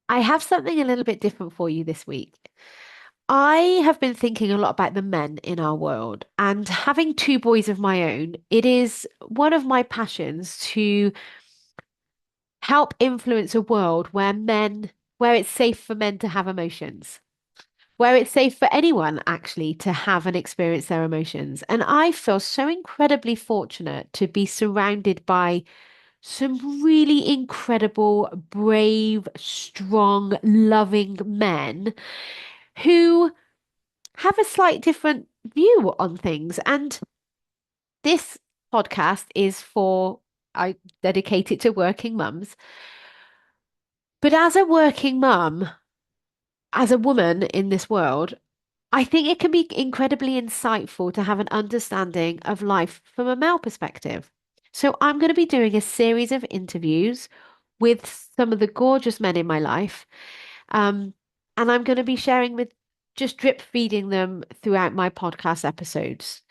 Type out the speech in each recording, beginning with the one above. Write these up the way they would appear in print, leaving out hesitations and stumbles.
I have something a little bit different for you this week. I have been thinking a lot about the men in our world, and having two boys of my own, it is one of my passions to help influence a world where it's safe for men to have emotions, where it's safe for anyone actually to have and experience their emotions. And I feel so incredibly fortunate to be surrounded by some really incredible, brave, strong, loving men who have a slight different view on things. And this podcast is I dedicate it to working mums. But as a working mum, as a woman in this world, I think it can be incredibly insightful to have an understanding of life from a male perspective. So I'm going to be doing a series of interviews with some of the gorgeous men in my life. Um, and I'm going to be sharing with just drip feeding them throughout my podcast episodes.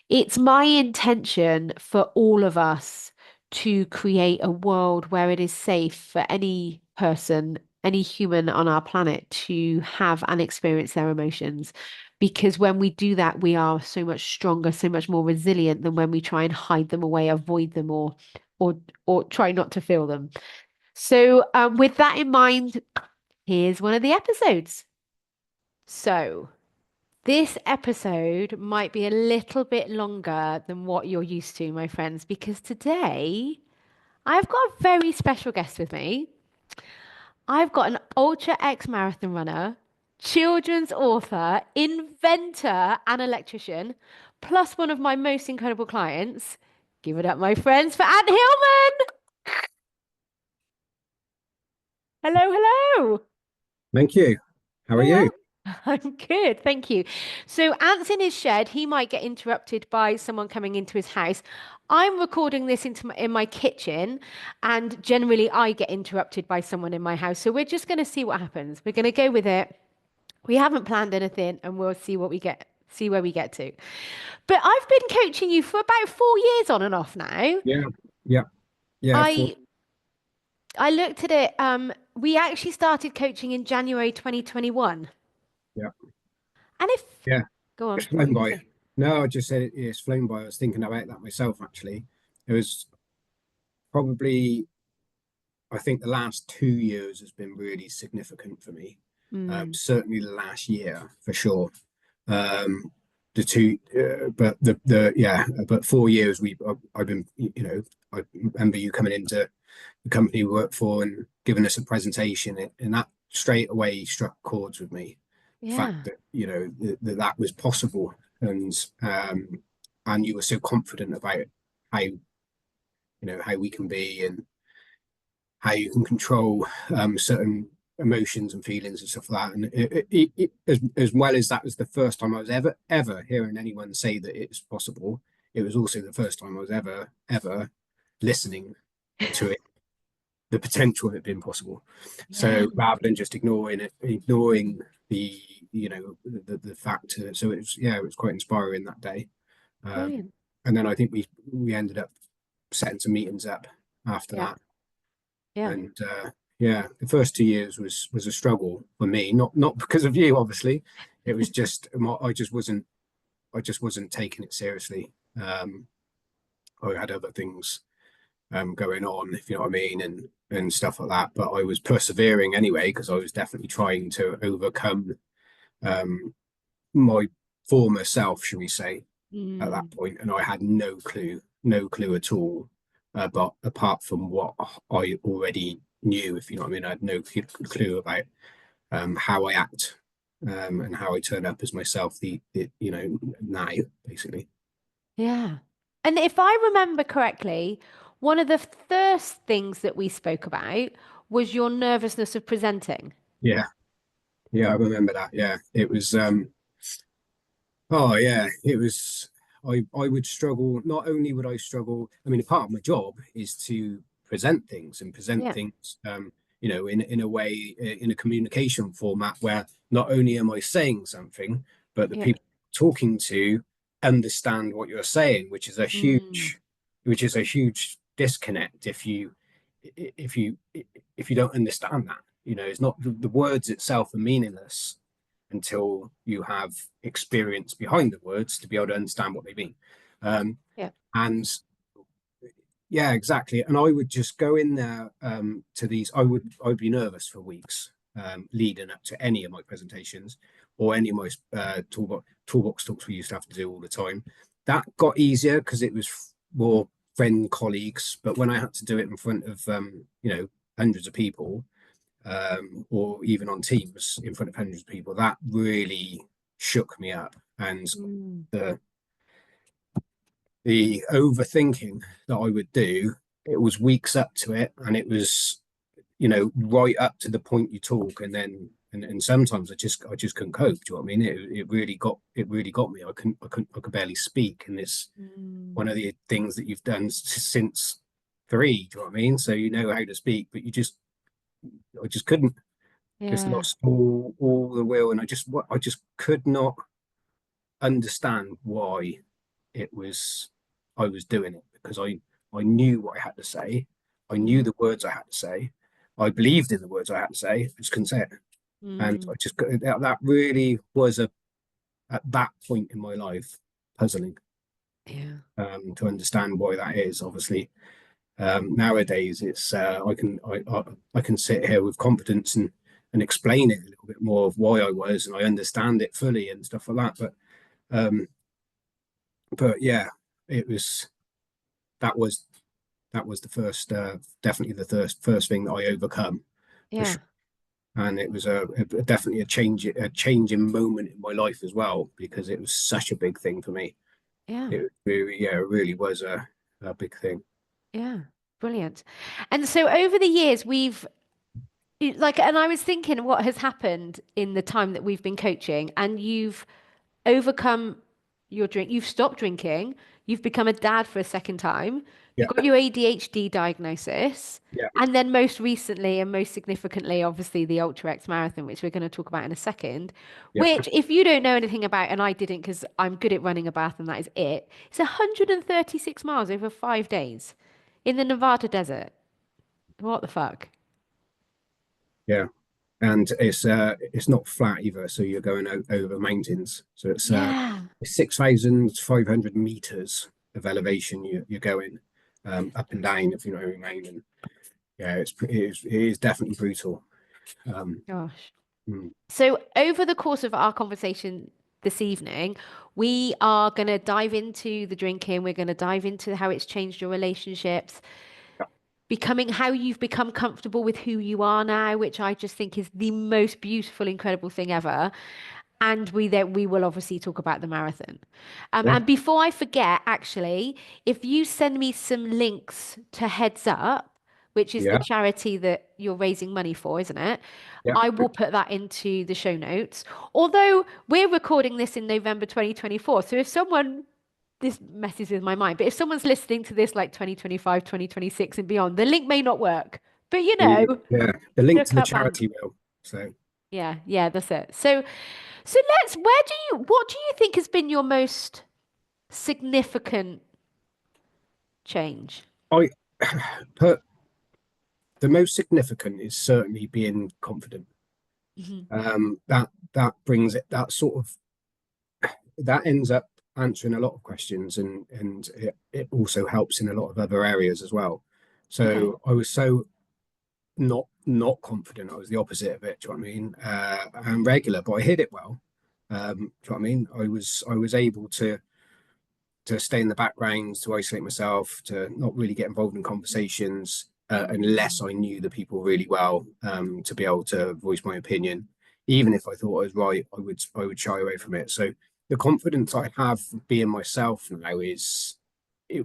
It's my intention for all of us to create a world where it is safe for any person, any human on our planet to have and experience their emotions. Because when we do that, we are so much stronger, so much more resilient than when we try and hide them away, avoid them, or or try not to feel them. So, with that in mind, here's one of the episodes. So, this episode might be a little bit longer than what you're used to, my friends, because today I've got a very special guest with me. I've got an ultra X marathon runner, children's author, inventor, and electrician, plus one of my most incredible clients. Give it up, my friends, for Ant Hillman. Hello, hello. Thank you. How are You're you? welcome. I'm good, thank you. So Ant's in his shed. He might get interrupted by someone coming into his house. I'm recording this in my kitchen, and generally I get interrupted by someone in my house. So we're just going to see what happens. We're going to go with it. We haven't planned anything, and we'll see what we get, see where we get to. But I've been coaching you for about 4 years on and off now. Yeah, yeah, yeah. I I looked at it. We actually started coaching in January 2021. Yeah, And if yeah. Go It's on, what were flown you going by. to say? No, I just said it's flown by. I was thinking about that myself, actually. It was probably, I think the last 2 years has been really significant for me. Mm, Certainly the last year, for sure. Um, the two, but 4 years I've been, I remember you coming into the company we work for and giving us a presentation, and that straight away struck chords with me. The fact yeah, that that was possible, and you were so confident about how we can be and how you can control certain emotions and feelings and stuff like that. And as well as that was the first time I was ever hearing anyone say that it's possible. It was also the first time I was ever listening to it, the potential of it being possible. yeah, So rather than just ignoring it, ignoring the the fact. So it was quite inspiring that day. Um, brilliant. and then I think we ended up setting some meetings up after Yeah, that. yeah. And yeah, the first 2 years was a struggle for me, not because of you, obviously. It was just I just wasn't taking it seriously. I had other things going on, if you know what I mean, and stuff like that. But I was persevering anyway because I was definitely trying to overcome um, my former self, shall we say, at that Mm, point, and I had no clue at all. But apart from what I already knew, if you know what I mean, I had no clue about how I act and how I turn up as myself. Now basically. yeah. And if I remember correctly, one of the first things that we spoke about was your nervousness of presenting. Yeah, yeah, I remember that. Yeah, it was. Oh yeah, it was. I would struggle. Not only would I struggle. I mean, a part of my job is to present things and present Yeah, things. In a way, in a communication format where not only am I saying something, but the yeah. people talking to understand what you're saying, Mm, which is a huge disconnect if you if you don't understand that. it's not the words itself are meaningless until you have experience behind the words to be able to understand what they mean. Um, Yeah. and yeah, exactly. And I would just go in there to these. I would be nervous for weeks leading up to any of my presentations or any of my toolbox talks we used to have to do all the time. That got easier because it was more friend colleagues. But when I had to do it in front of hundreds of people, or even on Teams in front of hundreds of people, that really shook me up. And Mm. the the overthinking that I would do, it was weeks up to it, and it was right up to the point you talk, and then and sometimes I just couldn't cope. Do you know what I mean? It really got me. I could barely speak, and it's Mm. one of the things that you've done since three. Do you know what I mean? So you know how to speak, but I just couldn't. Just Yeah. lost all the will, and I just could not understand why it was I was doing it, because I knew what I had to say. I knew Mm. the words I had to say. I believed in the words I had to say. I just couldn't say it. And Mm. that really was at that point in my life puzzling, Yeah. to understand why that is. Obviously, nowadays it's I can sit here with confidence and explain it a little bit more of why I was, and I understand it fully and stuff like that. Um, but yeah, it was that was that was the first, definitely the first thing that I overcome for Yeah. sure. And it was definitely a changing moment in my life as well, because it was such a big thing for me. Yeah. It really was a big thing. Yeah. Brilliant. And so over the years, and I was thinking what has happened in the time that we've been coaching, and you've overcome your drink. You've stopped drinking. You've become a dad for a second time. Yeah, You've got your ADHD diagnosis. yeah, And then most recently and most significantly, obviously, the Ultra X Marathon, which we're going to talk about in a second, yeah, which if you don't know anything about, and I didn't because I'm good at running a bath and that is it, it's 136 miles over 5 days in the Nevada desert. What the fuck? yeah. And it's not flat either, so you're going over mountains. So Yeah. it's 6,500 meters of elevation you're going up and down, if you know what I mean. And yeah, it is definitely brutal. Um, Gosh. mm, So, over the course of our conversation this evening, we are going to dive into the drinking. We're going to dive into how it's changed your relationships, becoming how you've become comfortable with who you are now, which I just think is the most beautiful, incredible thing ever. And we will obviously talk about the marathon. yeah, And before I forget, actually, if you send me some links to Heads Up, which is the yeah, charity that you're raising money for, isn't it? yeah, I will put that into the show notes. Although we're recording this in November 2024, so if someone this messes with my mind, but if someone's listening to this like 2025, 2026 and beyond, the link may not work. But yeah. The link to look the up and charity will. So yeah, yeah, that's it. So what do you think has been your most significant change? I put the most significant is certainly being confident. Mhm. That brings it. That ends up answering a lot of questions, and it also helps in a lot of other areas as well. Okay. So I was so not confident. I was the opposite of it. Do you know what I mean? And regular, but I hid it well. Do you know what I mean? I was able to stay in the background, to isolate myself, to not really get involved in conversations unless I knew the people really well, to be able to voice my opinion. Even if I thought I was right, I would shy away from it. So the confidence I have being myself now is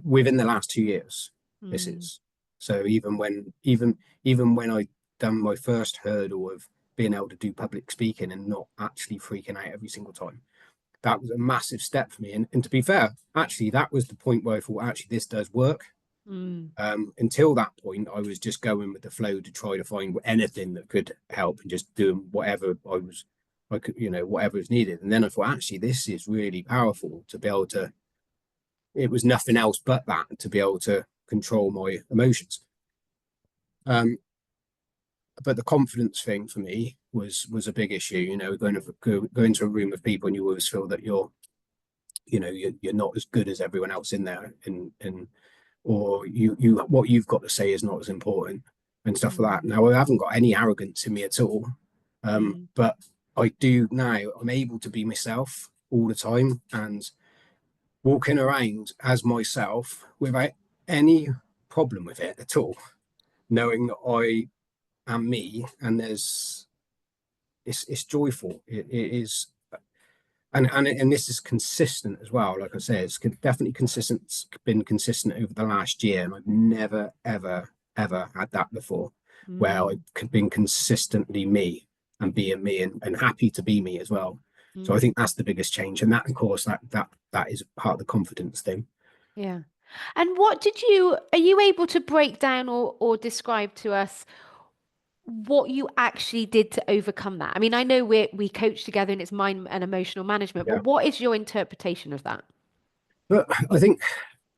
within the last 2 years. This Mm, is so even when I done my first hurdle of being able to do public speaking and not actually freaking out every single time, that was a massive step for me. And to be fair, actually, that was the point where I thought, actually, this does work. mm, Until that point, I was just going with the flow to try to find anything that could help and just doing whatever I could, whatever was needed. And then I thought, actually, this is really powerful to be able to. It was nothing else but that to be able to control my emotions. Um, but the confidence thing for me was a big issue. You know, go into a room of people and you always feel that you're not as good as everyone else in there, and or you what you've got to say is not as important and stuff like that. Mm, Now I haven't got any arrogance in me at all, mm, but I do now. I'm able to be myself all the time and walking around as myself without any problem with it at all, knowing that I am me, and it's joyful. It is, and this is consistent as well. Like I say, it's definitely consistent. It's been consistent over the last year, and I've never ever had that before, where mm, I've been consistently me and being me, and happy to be me as well. So I mm. think that's the biggest change, and that, of course, that is part of the confidence thing. Yeah. And are you able to break down or describe to us what you actually did to overcome that? I mean, I know we coach together and it's mind and emotional management, but Yeah, what is your interpretation of that? but I think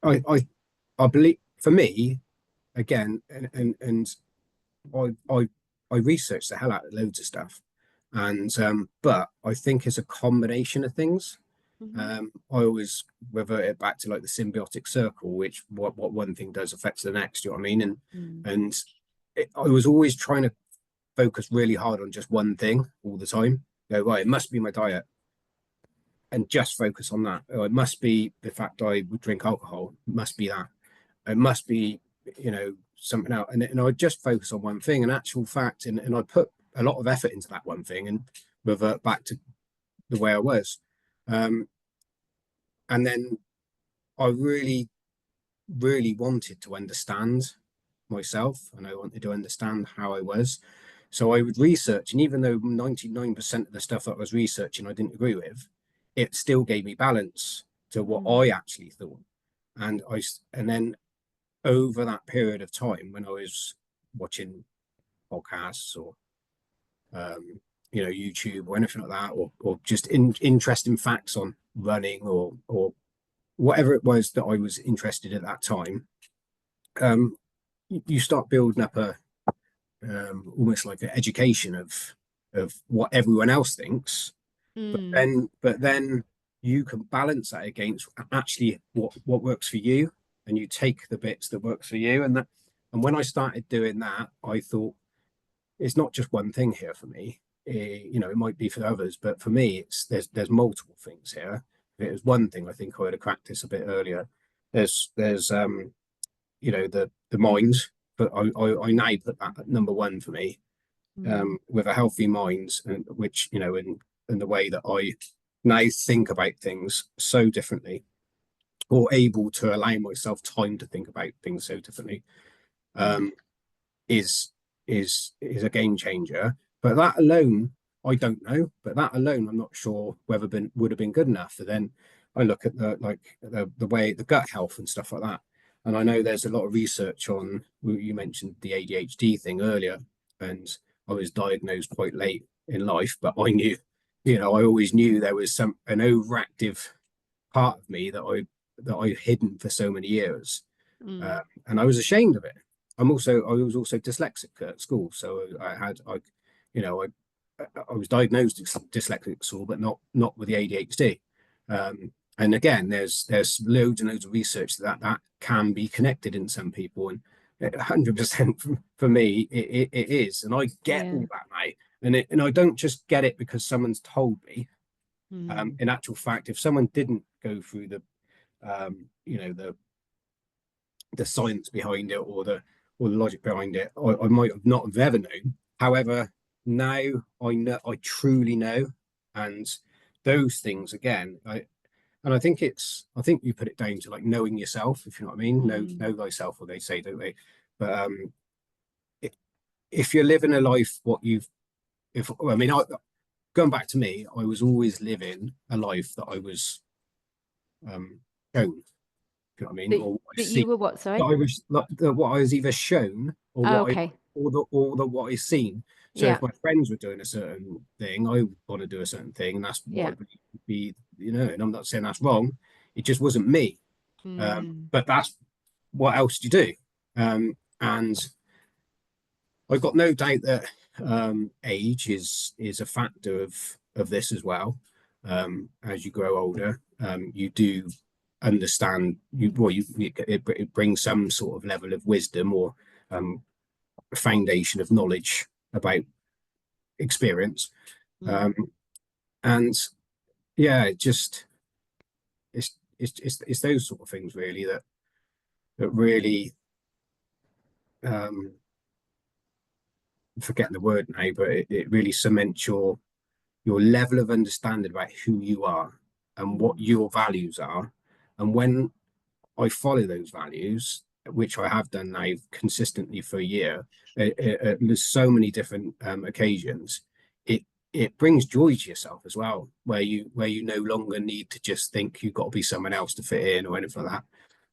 I believe for me again, and I I researched the hell out of loads of stuff, and but I think it's a combination of things. Hmm. I always revert it back to like the symbiotic circle, which what one thing does affects the next. You know what I mean? Mm, And I was always trying to focus really hard on just one thing all the time. Go right, it must be my diet, and just focus on that. Or it must be the fact I would drink alcohol. It must be that. It must be, something else. And I just focus on one thing. And actual fact, and I put a lot of effort into that one thing and revert back to the way I was. Um, and then I really wanted to understand myself, and I wanted to understand how I was. So I would research, and even though 99% of the stuff that I was researching I didn't agree with, it still gave me balance to what mm, I actually thought. And then over that period of time when I was watching podcasts or YouTube or anything like that, or just interesting facts on running or whatever it was that I was interested in at that time, um, you start building up a almost like an education of what everyone else thinks, mm, but then you can balance that against actually what works for you, and you take the bits that work for you, and when I started doing that, I thought it's not just one thing here for me. It might be for others, but for me, it's there's multiple things here. If it was one thing, I think I would have cracked this a bit earlier. There's the mind, but I now put that at number one for me. mm, With a healthy mind, and which in the way that I now think about things so differently, or able to allow myself time to think about things so differently, mm, um, is is a game changer. But that alone, I don't know. But that alone, I'm not sure whether would have been good enough. So then I look at the way the gut health and stuff like that. And I know there's a lot of research on. You mentioned the ADHD thing earlier, and I was diagnosed quite late in life, but I knew, I always knew there was an overactive part of me that I've hidden for so many years, mm, and I was ashamed of it. I was also dyslexic at school, so you know, I was diagnosed dyslexic at school, but not with the ADHD. And again, there's loads and loads of research that can be connected in some people, and 100% for me it is, and I get yeah, all that now, and I don't just get it because someone's told me. mm, In actual fact, if someone didn't go through um, you know the the science behind it or the logic behind it, I might have not have ever known. However, now I know, I truly know, and those things again, I think you put it down to like knowing yourself, if you know what I mean. mm, Know thyself, what they say, don't they? But if, if you're living a life, what you've, if I mean, going back to me, I was always living a life that I was um, shown. You know what I mean, that or what I that see, you were what, that sorry? I was like, what I was either shown or Oh, what I okay. or the what I seen. So Yeah, if my friends were doing a certain thing, I want to do a certain thing, and that's what I yeah. believe would be, And I'm not saying that's wrong. It just wasn't me. Mm, But that's what else do you do? And I've got no doubt that age is a factor of this as well. As you grow older, you do understand it brings some sort of level of wisdom or um, foundation of knowledge about experience. Mm. Um, and yeah, it just it's those sort of things really that really um, forgetting the word now, but it really cements your level of understanding about who you are and what Mm. your values are. And when I follow those values, which I have done now consistently for a year, there's so many different occasions. It it brings joy to yourself as well, where you no longer need to just think you've got to be someone else to fit in or anything like that.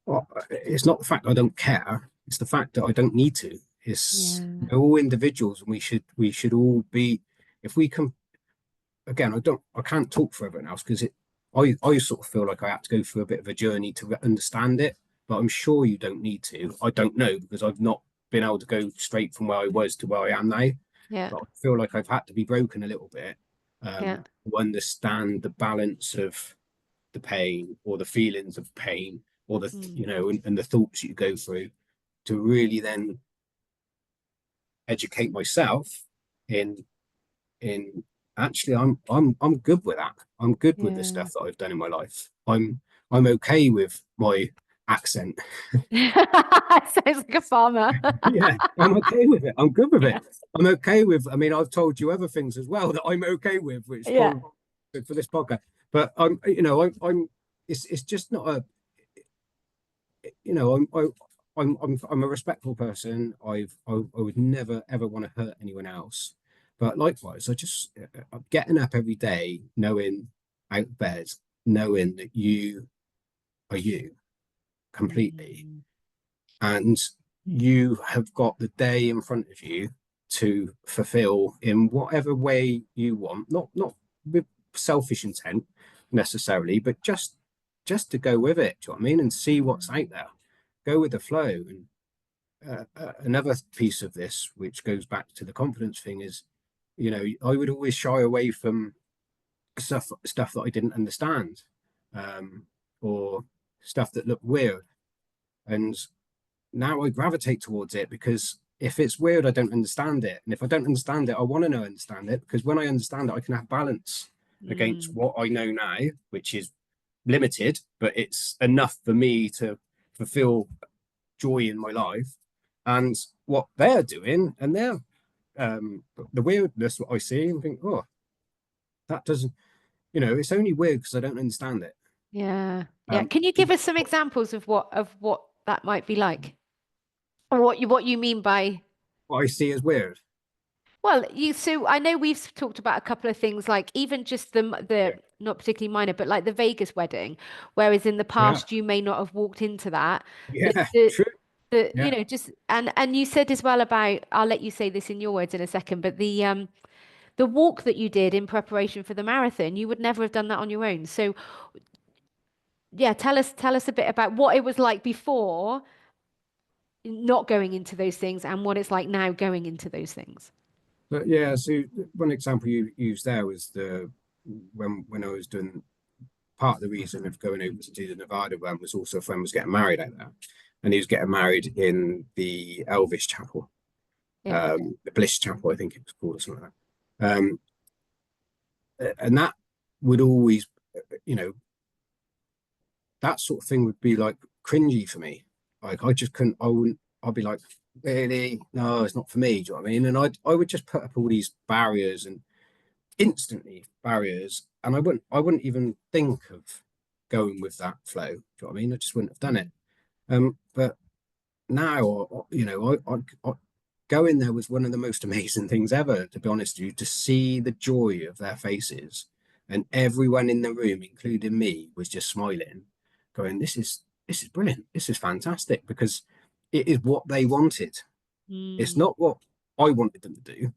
Well, it's not the fact I don't care; it's the fact that I don't need to. It's Yeah. we're all individuals, and we should all be. If we can again, I can't talk for everyone else because I sort of feel like I had to go through a bit of a journey to understand it, but I'm sure you don't need to. I don't know because I've not been able to go straight from where I was to where I am now. Yeah. But I feel like I've had to be broken a little bit Yeah. to understand the balance of the pain or the feelings of pain or the Mm. and the thoughts you go through to really then educate myself in in actually I'm good with that. I'm good with the Yeah. stuff that I've done in my life. I'm okay with my accent. Sounds like a farmer. Yeah, I'm okay with it. I'm good with it. Yeah. I'm okay with. I mean, I've told you other things as well that I'm okay with, which Yeah. probably good for this podcast. But I'm. It's just not a. I'm a respectful person. I would never ever want to hurt anyone else. But likewise, I'm getting up every day knowing out of bed, knowing that you are you completely, Mm. and you have got the day in front of you to fulfill in whatever way you want, not with selfish intent necessarily, but just to go with it. Do you know what I mean? And see what's out there. Go with the flow. And another piece of this, which goes back to the confidence thing, is I would always shy away from stuff that I didn't understand, um, or stuff that looked weird. And now I gravitate towards it because if it's weird, I don't understand it. And if I don't understand it, I want to know understand it because when I understand it, I can have balance against Mm. what I know now, which is limited, but it's enough for me to fulfill joy in my life. And what they're doing and they're the weirdness that I see and think, oh, that doesn't, it's only weird because I don't understand it. Yeah. Yeah. Um, Can you give us some examples of what that might be like? Or what you mean by what I see as weird. well, so I know we've talked about a couple of things like even just the Yeah. not particularly minor, but like the Vegas wedding, whereas in the Yeah. past you may not have walked into that. The Yeah. the True. you Yeah. know, just and you said as well about I'll let you say this in your words in a second, but the walk that you did in preparation for the marathon, you would never have done that on your own. So yeah, tell us a bit about what it was like before not going into those things and what it's like now going into those things. But yeah, so one example you used there was the when I was doing part of the reason of going over to do the Nevada one was also a friend was getting married out there, and he was getting married in the Elvis Chapel, Yeah. the Bliss Chapel, I think it was called or something like that. And that would always, you know, that sort of thing would be like cringy for me. Like I just couldn't. I wouldn't. I'd be like, really? No, it's not for me. Do you know what I mean? And I would just put up all these barriers and instantly barriers, and I wouldn't even think of going with that flow. Do you know what I mean? I just wouldn't have done it. But now, going there was one of the most amazing things ever. To be honest with you, to see the joy of their faces, and everyone in the room, including me, was just smiling, going, "This is brilliant. This is fantastic," because it is what they wanted. It's Mm, not what I wanted them to do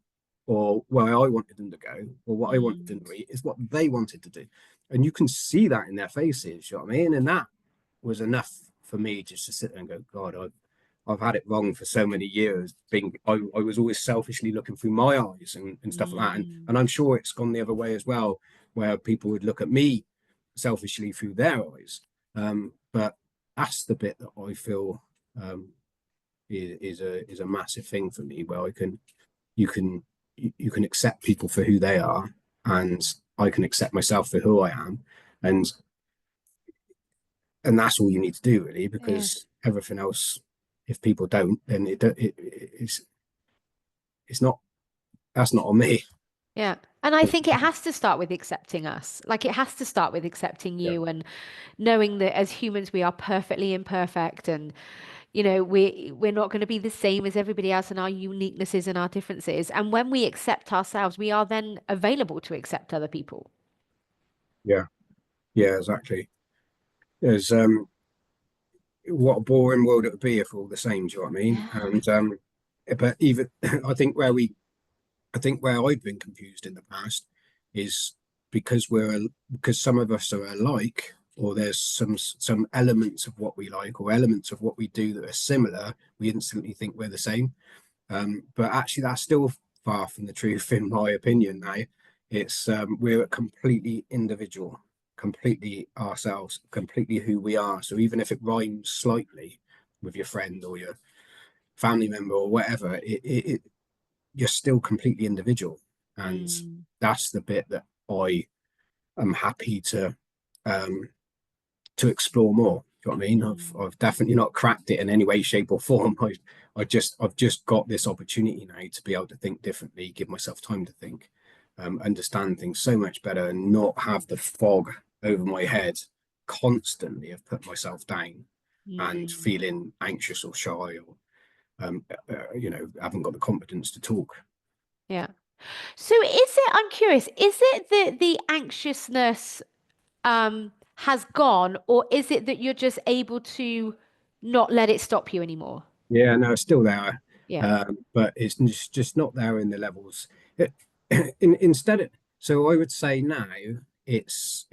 or where I wanted them to go or what I wanted them mm, to eat. It's what they wanted to do. And you can see that in their faces, you know what I mean? And that was enough for me just to sit there and go, God, I've had it wrong for so many years. I was always selfishly looking through my eyes and stuff like that. Mm. And I'm sure it's gone the other way as well, where people would look at me selfishly through their eyes. But that's the bit that I feel is a massive thing for me, where you can you can accept people for who they are, and I can accept myself for who I am, and that's all you need to do really, Yeah. because everything else, if people don't, then it's not, that's not on me. Yeah. And I think it has to start with accepting us. Like it has to start with accepting Yeah, you and knowing that as humans we are perfectly imperfect and we're not going to be the same as everybody else and our uniquenesses and our differences. And when we accept ourselves, we are then available to accept other people. yeah, yeah, exactly. There's what a boring world it would be if we're all the same. Do you know what I mean? Yeah. And but even I think I think where I've been confused in the past is because because some of us are alike, or there's some elements of what we like or elements of what we do that are similar. We instantly think we're the same, but actually that's still far from the truth, in my opinion. Now, it's we're completely individual, completely ourselves, completely who we are. So even if it rhymes slightly with your friend or your family member or whatever, you're still completely individual, and Mm. that's the bit that I am happy um, to explore more. Do you know what I mean? Mm. I've definitely not cracked it in any way, shape, or form. I've just got this opportunity now to be able to think differently, give myself time to think, understand things so much better, and not have the fog over my head constantly of put myself down and Mm. feeling anxious or shy, or haven't got the confidence to talk. Yeah. So I'm curious, is it that the anxiousness has gone, or is it that you're just able to not let it stop you anymore? Yeah, no, it's still there, Yeah. but it's just not there in the levels. It, instead, so I would say now it's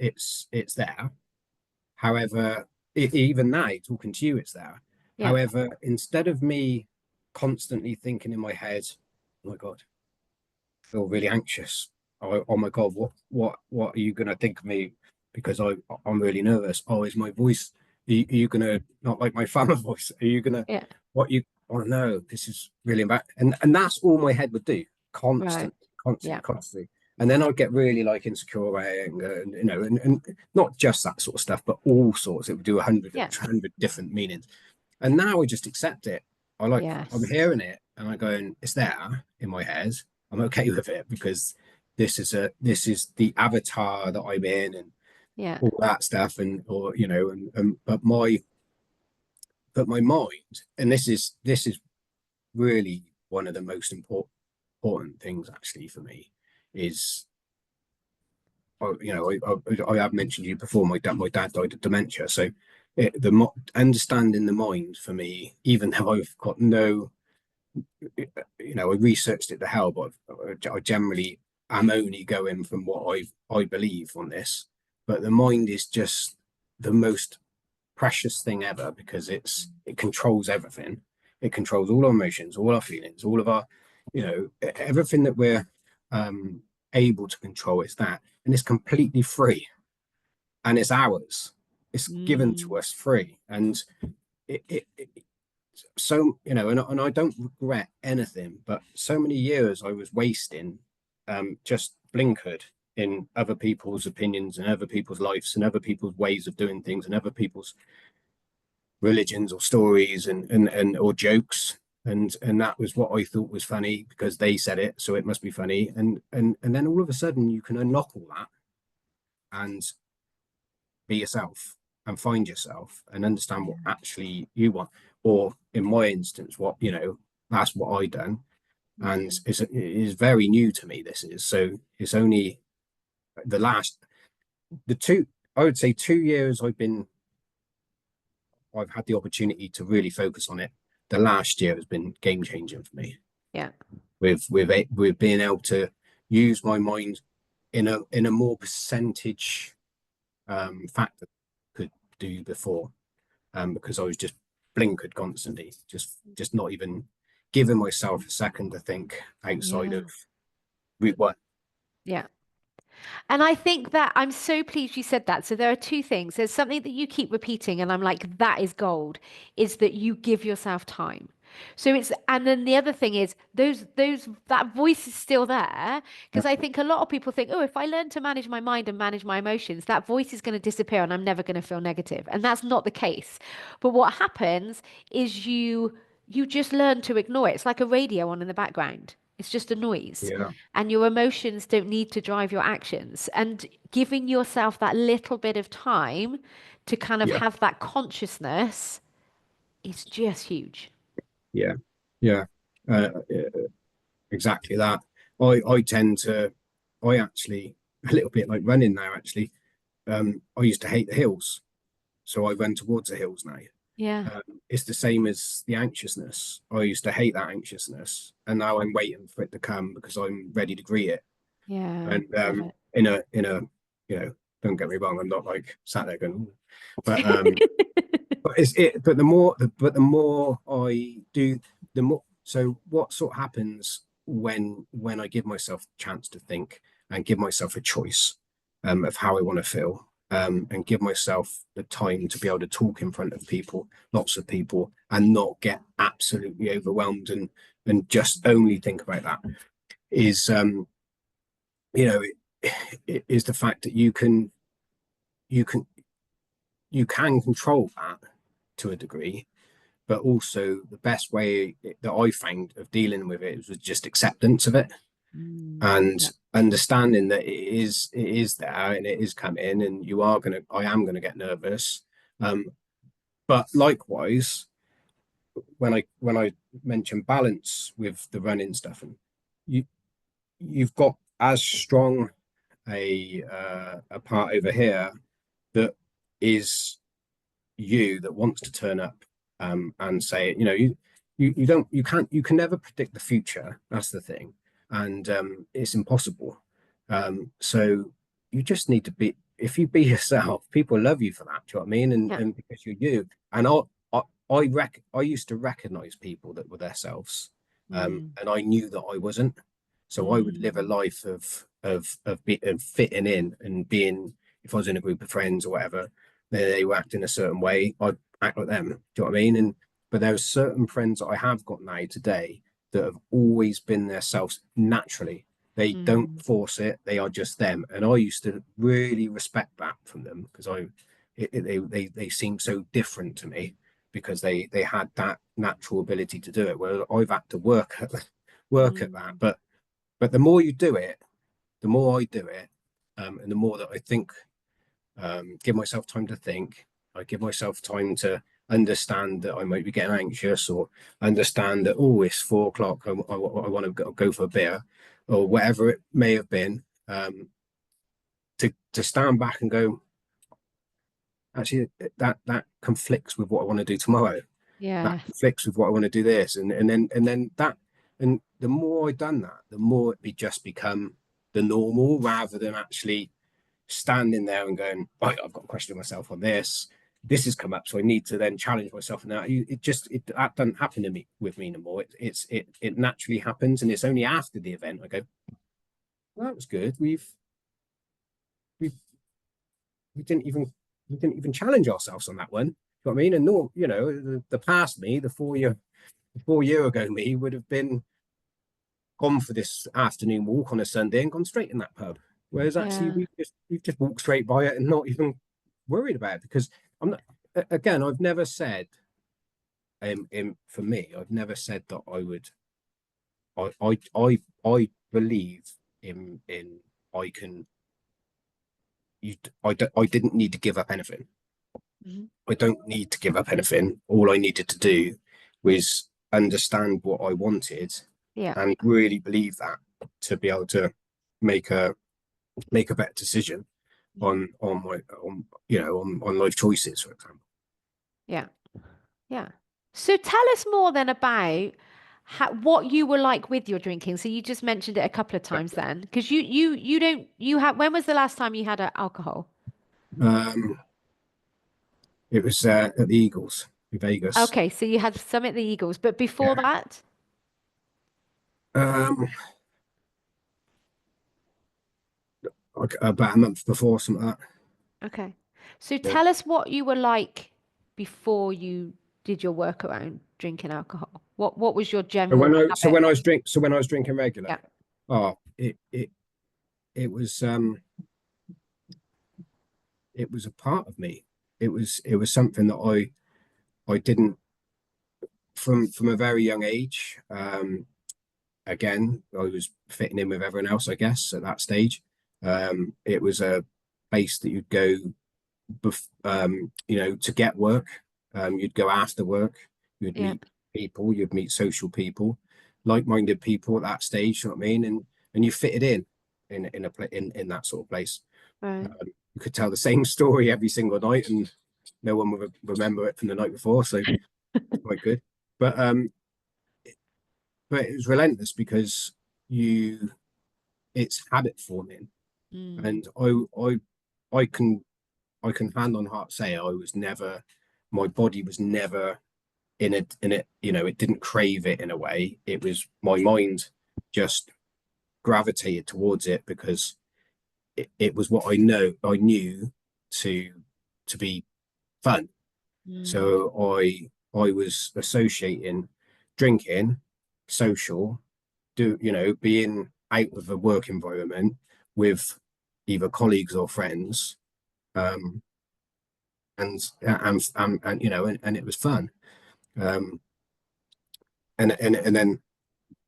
there. However, even now, talking to you, it's there. Yeah. However, instead of me constantly thinking in my head, "Oh my God, I feel really anxious. Oh my God, what are you going to think of me because I'm really nervous? Oh, is my voice? Are you going to not like my family voice? Are you going to Yeah. what you? Oh no, this is really bad." And that's all my head would do, Right. constantly, Yeah. constantly, constantly. And then I'd get really like insecure about it, and and not just that sort of stuff, but all sorts. It would do Yeah. 100 different meanings. And now I just accept it. I'm Yes. hearing it and I'm going, it's there in my head. I'm okay with it because this is the avatar that I'm in, and Yeah. all that stuff. And or but my mind, and this is really one of the most important things actually for me, is I have mentioned you before. My dad died of dementia, so understanding the mind for me, even though I've got no, I researched it to hell, but I generally am only going from what I believe on this. But the mind is just the most precious thing ever, because it controls everything. It controls all our emotions, all our feelings, all of our, everything that we're um, able to control. Is that, and it's completely free, and it's ours. It's given to Mm. us free, and it so and I don't regret anything, but so many years I was wasting, just blinkered in other people's opinions and other people's lives and other people's ways of doing things and other people's religions or stories and or jokes, and that was what I thought was funny because they said it, so it must be funny. And then all of a sudden you can unlock all that and be yourself and find yourself and understand what Yeah. actually you want. Or in my instance, what that's what I done. And Mm. it is very new to me. This is so it's only the last the two I would say 2 years I've had the opportunity to really focus on it. The last year has been game changing for me, Yeah. with being able to use my mind in a more percentage factor could do before, because I was just blinkered constantly, just not even giving myself a second to think outside of Yeah. route one. Yeah. And I think that I'm so pleased you said that. So there are two things. There's something that you keep repeating, and I'm like, that is gold, is that you give yourself time. So it's, and then the other thing is that voice is still there. Yeah, Because I think a lot of people think, oh, if I learn to manage my mind and manage my emotions, that voice is going to disappear and I'm never going to feel negative. And that's not the case. But what happens is you just learn to ignore it. It's like a radio on in the background. It's just a noise. yeah, And your emotions don't need to drive your actions. And giving yourself that little bit of time to kind of yeah, have that consciousness is just huge. yeah, yeah. Exactly that. I tend to, I actually a little bit like running now. Actually, I used to hate the hills, so I run towards the hills now. Yeah. It's the same as the anxiousness. I used to hate that anxiousness, and now I'm waiting for it to come because I'm ready to greet it. Yeah. And Love it. in a, you know, don't get me wrong, I'm not like sat there going, "Ooh." but it's it. But the more I do, the more. So what sort of happens when I give myself a chance to think and give myself a choice of how I want to feel, and give myself the time to be able to talk in front of people, lots of people, and not get absolutely overwhelmed and just only think about that is you know it is the fact that you can you can control that to a degree, but also the best way that I found of dealing with it was just acceptance of it and Yeah. understanding that it is there and it is coming and I am gonna get nervous. But likewise, when I mention balance with the running stuff, and you you've got as strong a part over here that is you that wants to turn up and say, you don't you can never predict the future. That's the thing, and it's impossible. So you just need to be. If you be yourself, people love you for that. Do you know what I mean? Yeah. And because you're you. And I used to recognize people that were themselves, Mm. and I knew that I wasn't. So I would live a Mm. life of fitting in and being. If I was in a group of friends or whatever, they were acting a certain way, I'd act like them. Do you know what I mean? And but there are certain friends that I have got now today that have always been themselves naturally. They don't Mm. force it; they are just them. And I used to really respect that from them because they seem so different to me because they had that natural ability to do it. Where I've had to work at that. Mm. But the more you do it, the more I do it, and the more that I think give myself time to think. I give myself time to understand that I might be getting anxious or understand that, oh, it's 4 o'clock. I want to go for a beer or whatever it may have been. To stand back and go, actually, that conflicts with what I want to do tomorrow. That Yeah. conflicts with what I want to do this. And then that, and the more I done that, the more it be just become the normal rather than actually standing there and going, right, I've got to question myself on this. This has come up, so I need to then challenge myself. Now that doesn't happen to me with me no more. It naturally happens, and it's only after the event I go, well, that was good. We've we didn't even challenge ourselves on that one. You know what I mean? And no, the past me, the 4 year ago me would have been gone for this afternoon walk on a Sunday and gone straight in that pub. Whereas actually Yeah. we've just walked straight by it and not even worried about it because I'm not. Again, I've never said for me, I've never said that I would. I believe in I can. I didn't need to give up anything. Mhm. I don't need to give up anything. All I needed to do was understand what I wanted Yeah. and really believe that to be able to make a make a better decision Mhm. on my on life choices, for example. Yeah. Yeah. So tell us more then about what you were like with your drinking. So you just mentioned it a couple of times then, because you don't you have when was the last time you had alcohol? Um, it was at the Eagles. in Vegas. Okay, so you had Summit the Eagles, but before Yeah. that, Um, like about a month before, something like that. okay. So Yeah. tell us what you were like before you did your work around drinking alcohol. What was your general habit? When I was drinking regular, Yeah. oh, it was it was a part of me. It was something that I didn't from a very young age. Again, I was fitting in with everyone else, I guess, at that stage. It was a place that you'd go, to get work. You'd go after work. You'd Yeah. meet people. You'd meet social people, like-minded people at that stage. You know what I mean? And you fitted in that sort of place. Right. You could tell the same story every single night, and no one would remember it from the night before. So it's quite good. But um, but it was relentless because you it's habit forming, Mm, and I can hand on heart say I was never my body was never in it, it didn't crave it in a way. It was my mind just gravitated towards it because it was what I knew to to be fun. mm, So I was associating drinking, social, being out of a work environment with either colleagues or friends, um, and it was fun. Um, and then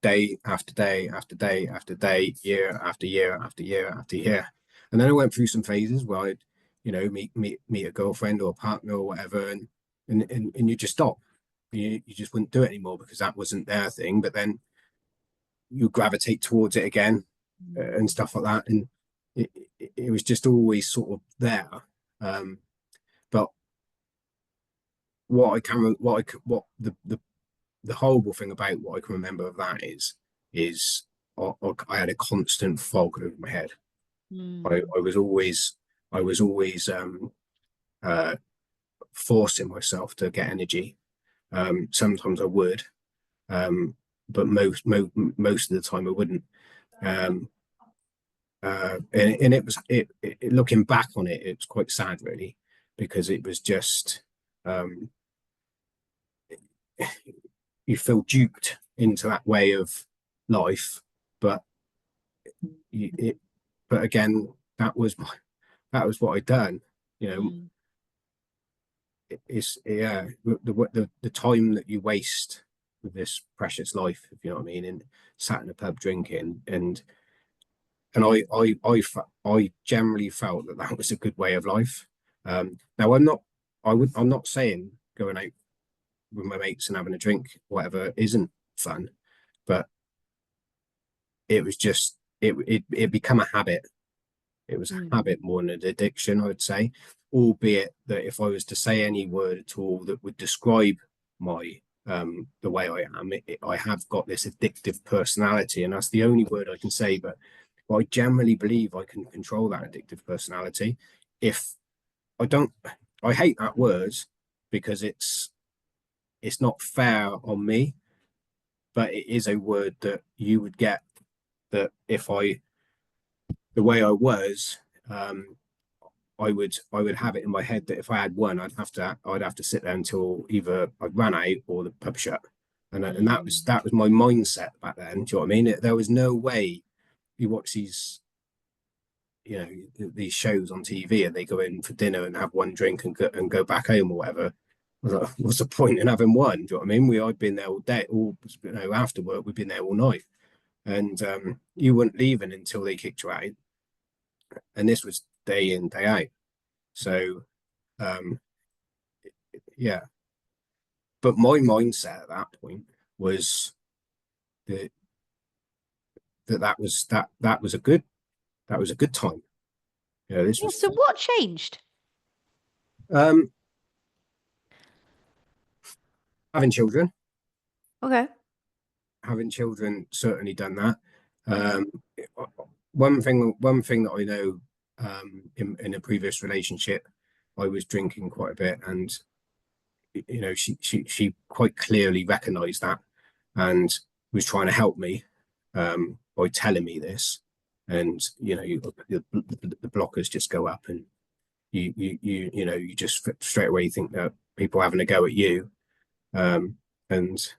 day after day after day after day, year after year after year after year, and then I went through some phases where I'd, meet a girlfriend or a partner or whatever, and you just stop. You just wouldn't do it anymore because that wasn't their thing. But then you gravitate towards it again, and mm, stuff like that, and it was just always sort of there. Um, but what I can what I what the horrible thing about what I can remember of that is I had a constant fog over my head. I, mm, I was always I was always uh, forcing myself to get energy. Sometimes I would, but most of the time I wouldn't. Um, and looking back on it, it's quite sad really, because it was just, um, you feel duped into that way of life, but you, it but again, that was what I'd done. You know, mm, it's yeah, the time that you waste with this precious life, if you know what I mean, and sat in a pub drinking, and I generally felt that that was a good way of life. Now I'm not saying going out with my mates and having a drink, whatever, isn't fun, but it was just it become a habit. It was a mm, habit more than an addiction, I would say. Albeit that if I was to say any word at all that would describe my the way I am, I have got this addictive personality, and that's the only word I can say. But I generally believe I can control that addictive personality. If I don't, I hate that word because it's not fair on me, but it is a word that you would get, that if I the way I was, um, I would have it in my head that if I had one, I'd have to sit there until either I ran out or the pub shut, and that was mm, that was my mindset back then. Do you know what I mean? There was no way. You watch these shows on TV, and they go in for dinner and have one drink and go back home or whatever. I was like, what's the point in having one? Do you know what I mean? I'd been there all day, after work, we'd been there all night, and you weren't leaving until they kicked you out, and this was day in day out. So um, yeah, but my mindset at that point was that that was a good time. This yeah. was So fun. what changed? Um, having children, Okay. having children certainly done that. Um, one thing that I know, in a previous relationship, I was drinking quite a bit, and she quite clearly recognized that and was trying to help me by telling me this. And the blockers just go up, and you just straight away think that people are having a go at you, um, and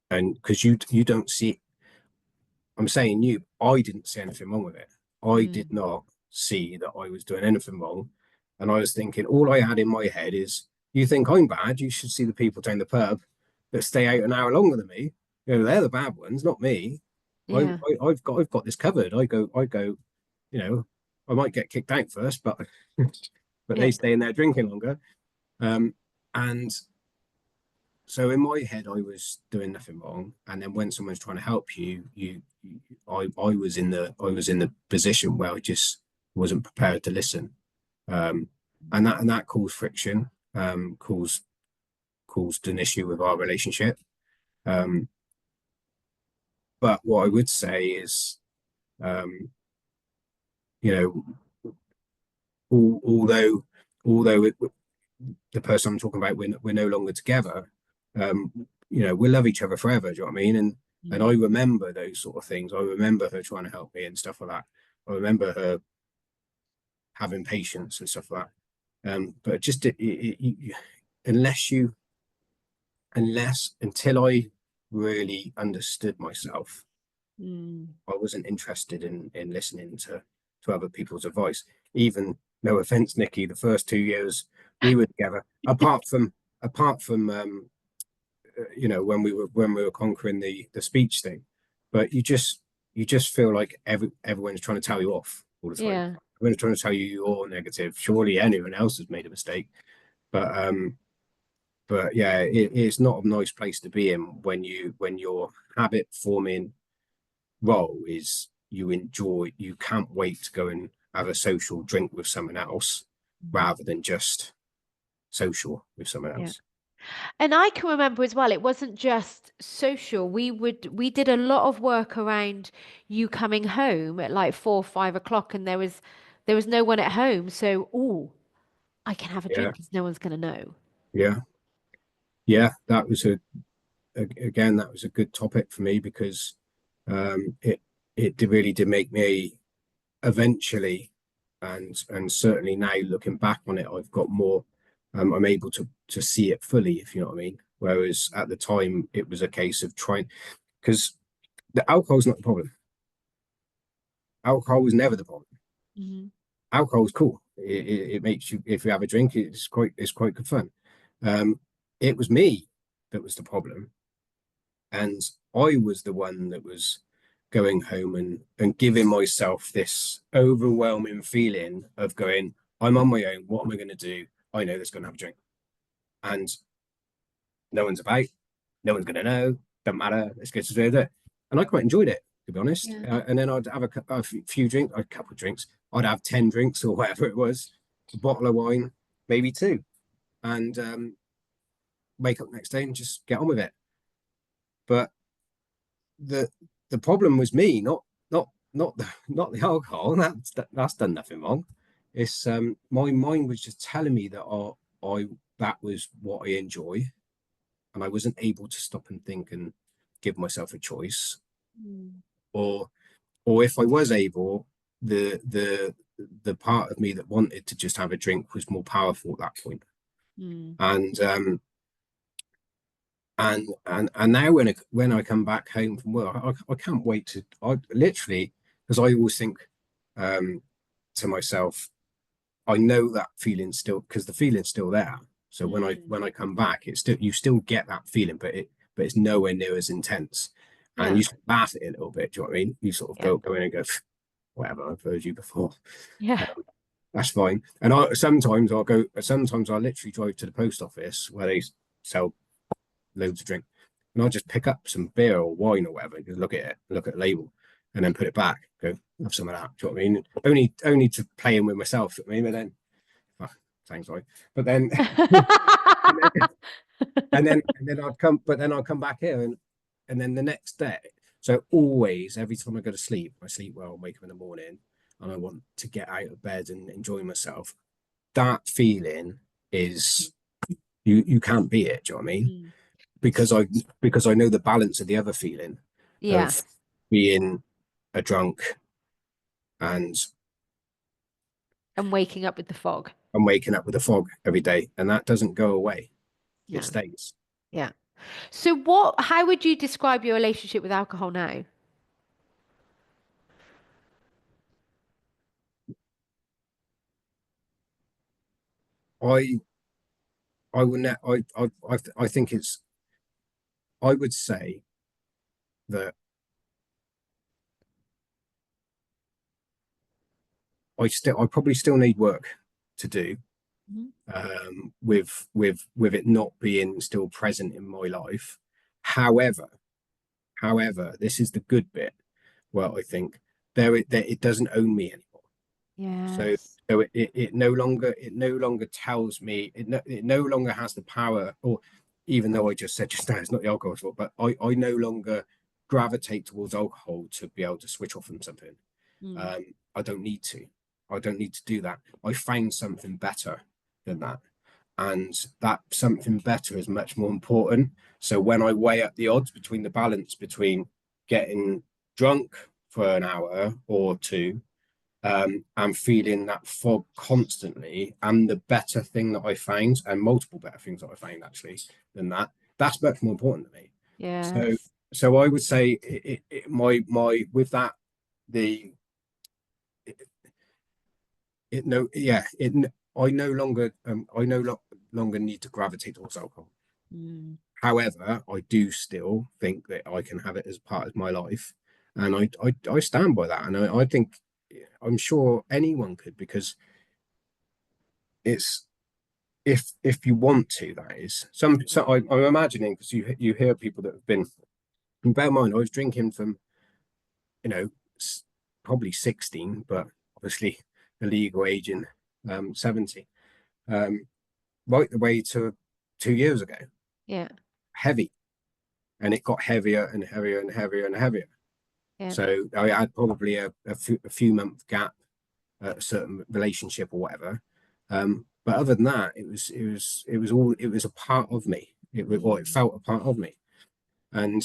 because you don't see, I'm saying you, I didn't see anything wrong with it. I did Mm. not see that I was doing anything wrong. And I was thinking, all I had in my head is, you think I'm bad, you should see the people down the pub that stay out an hour longer than me. They're the bad ones, not me. Yeah. I've got this covered. I go, you know, I might get kicked out first, but but Yeah. they stay in there drinking longer. And so in my head, I was doing nothing wrong. And then when someone's trying to help I was in the position where I just wasn't prepared to listen. Um, and that caused friction, caused an issue with our relationship. Um, but what I would say is, um, you know, although the person I'm talking about, we're no longer together. We love each other forever. Do you know what I mean? And I Mm. remember those sort of things. I remember her trying to help me and stuff like that. I remember her having patience and stuff like that. But just unless you, unless until I really understood myself, Mm. I wasn't interested in listening to other people's advice. Even, no offense, Nikki, the first 2 years we were together, apart from when we were conquering the speech thing, but you just feel like everyone's trying to tell you off all the time. Yeah. Everyone's trying to tell you you're negative. Surely anyone else has made a mistake, but yeah, it's not a nice place to be in when your habit forming role is you can't wait to go and have a social drink with someone else Mm. rather than just social with someone Yeah. else. And I can remember as well, it wasn't just social. We did a lot of work around you coming home at like 4, 5 o'clock, and there was no one at home. So, oh, I can have a Yeah, drink because no one's gonna know. yeah, yeah. That was again, that was a good topic for me because really did make me eventually, and certainly now looking back on it, I've got more. I'm able to see it fully, if you know what I mean. Whereas at the time, it was a case of trying, because the alcohol is not the problem. Alcohol was never the problem. Hmm. Alcohol is cool. It makes you, if you have a drink, it's quite good fun. Um, it was me that was the problem, and I was the one that was going home and giving myself this overwhelming feeling of going, I'm on my own. What am I going to do? I know that's going to have a drink, and no one's about. No one's going to know. Doesn't matter. Let's get to do it. And I quite enjoyed it, to be honest. Yeah. And then I'd have a few drinks, a couple of drinks. I'd have 10 drinks or whatever it was, a bottle of wine, maybe two, and wake up next day and just get on with it. But the the problem was me, not the alcohol. That's done nothing wrong. It's my mind was just telling me that I that was what I enjoy, and I wasn't able to stop and think and give myself a choice. Mm. Or if I was able, the the the part of me that wanted to just have a drink was more powerful at that point. Mm. And now when I come back home from work, I can't wait to, I literally, because I always think um to myself, I know that feeling still, because the feeling's still there. So when I Mm. when I come back, it's still, you still get that feeling, but it's nowhere near as intense. And Yeah. you sort of laugh at it a little bit. Do you know what I mean? You sort of Yeah. go in and go, whatever, I've heard you before. Yeah. Um, that's fine. And sometimes I'll literally drive to the post office where they sell loads of drink, and I'll just pick up some beer or wine or whatever, just look at it, look at the label, and then put it back. Go have some of that. Do you know what I mean? Only to play in with myself. Do you know what I mean? But then, oh, thanks, sorry. But then, and then, and then I'd come, but then I'll come back here, and then the next day. So always, every time I go to sleep, I sleep well, wake up in the morning, and I want to get out of bed and enjoy myself. That feeling is You can't be it. Do you know what I mean? Mm. Because I know the balance of the other feeling Yeah. of being a drunk and And waking up with the fog. I'm waking up with a fog every day, and that doesn't go away. It No. stays. Yeah. So how would you describe your relationship with alcohol now? I I would ne- I think it's I would say that I probably still need work to do Mhm. with it not being still present in my life. However, this is the good bit. Well, I think that it doesn't own me anymore. So Yes. it no longer tells me it no longer has the power, or even though I just said just now it's not the alcohol's fault, but I no longer gravitate towards alcohol to be able to switch off from something. Mm. Um, I don't need to. I don't need to do that. I found something better than that. And that something better is much more important. So when I weigh up the odds between the balance between getting drunk for an hour or two, and feeling that fog constantly, and the better thing that I found, and multiple better things that I found actually than that, that's much more important to me. So, Yes. so I would say my with that the it no yeah it I no longer need to gravitate towards alcohol. Mm. However, I do still think that I can have it as part of my life, and I stand by that, and I think I'm sure anyone could, because it's if you want to, that is I'm imagining, because you hear people that have been, and bear in mind I was drinking from you know probably 16, but obviously the legal age in 70, um, right the way to 2 years ago, Yeah. heavy, and it got heavier and heavier and heavier and heavier. Yeah. So I had probably a few month gap at a certain relationship or whatever. But other than that, it was a part of me. It Mm. felt a part of me, and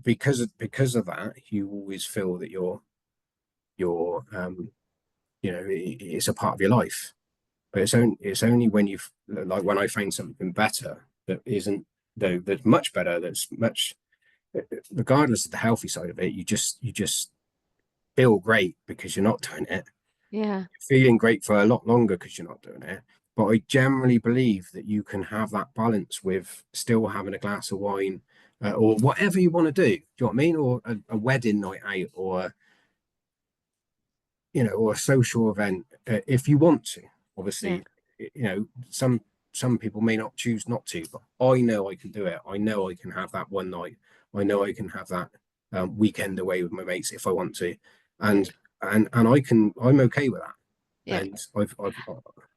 because of that, you always feel that you're it's a part of your life. But it's only when you've, like, when I find something better that isn't, though, that's much better, that's much, regardless of the healthy side of it, you just feel great because you're not doing it, Yeah. feeling great for a lot longer because you're not doing it. But I generally believe that you can have that balance with still having a glass of wine, or whatever you want to do. Do you know what I mean? Or a wedding night out, or or a social event, if you want to. Yeah. Obviously, some people may not choose not to, but I know I can do it. I know I can have that one night. I know I can have that weekend away with my mates if I want to, Yeah. and I'm okay with that. Yeah. And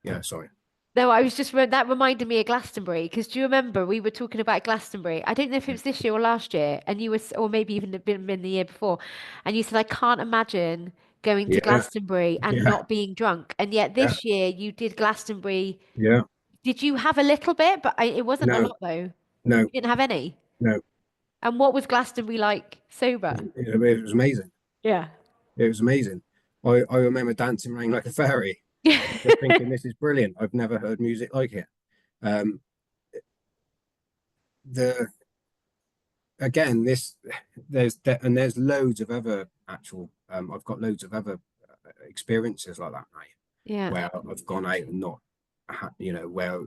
yeah, sorry. No, I was just that reminded me of Glastonbury, because do you remember we were talking about Glastonbury? I don't know if it was this year or last year, and you were, or maybe even been the year before, and you said I can't imagine going to Yeah, Glastonbury and yeah, not being drunk. And yet yeah, this year you did Glastonbury. yeah. Did you have a little bit? But it wasn't a No, lot though. no, You didn't have any. no. And what was Glastonbury like sober? It was amazing. Yeah. It was amazing. I remember dancing around like a fairy, just thinking this is brilliant. I've never heard music like it. Um, the again, there's loads of other actual. I've got loads of other experiences like that now, Yeah. where I've gone out and not, where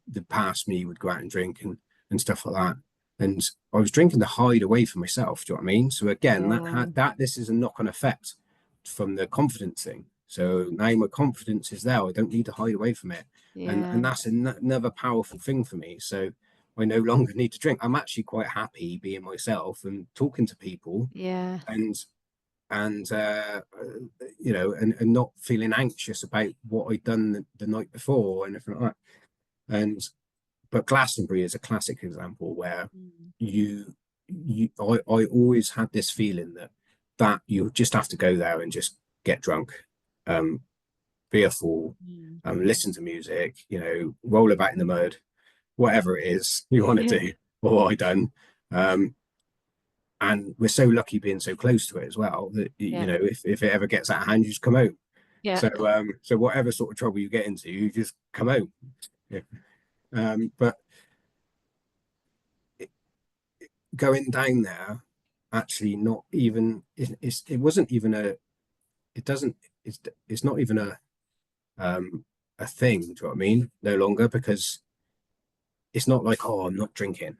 the past me would go out and drink and stuff like that. And I was drinking to hide away from myself. Do you know what I mean? So again, Yeah. this is a knock-on effect from the confidence thing. So now my confidence is there. I don't need to hide away from it, and Yeah. that's another powerful thing for me. So I no longer need to drink. I'm actually quite happy being myself and talking to people, Yeah. and and not feeling anxious about what I'd done the night before or anything like that. And but Glastonbury is a classic example where Mm. I always had this feeling that you just have to go there and just get drunk. Um, be a fool, Mm. listen to music, roll about in the mud, whatever it is you want to Yeah. do, or I done. Um, and we're so lucky being so close to it as well that Yeah. if it ever gets out of hand, you just come home. Yeah. So whatever sort of trouble you get into, you just come home. Yeah. But going down there, actually, not even it wasn't even a it doesn't it's not even um a thing. Do you know what I mean? No longer, because it's not like, oh, I'm not drinking.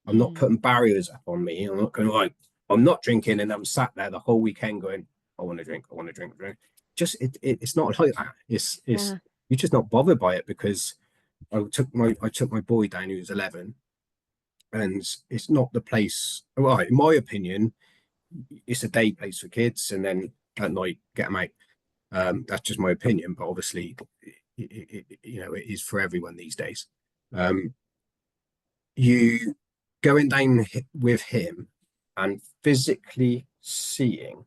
I'm not Mm. putting barriers up on me. I'm not going like, I'm not drinking, and I'm sat there the whole weekend going, I want to drink, I want to drink, drink. Just it's not like that. It's Yeah. you're just not bothered by it, because I took my boy down who was 11, and it's not the place. Well, in my opinion, it's a day place for kids, and then at night get them out. That's just my opinion, but obviously, it is for everyone these days. Um, you going down with him and physically seeing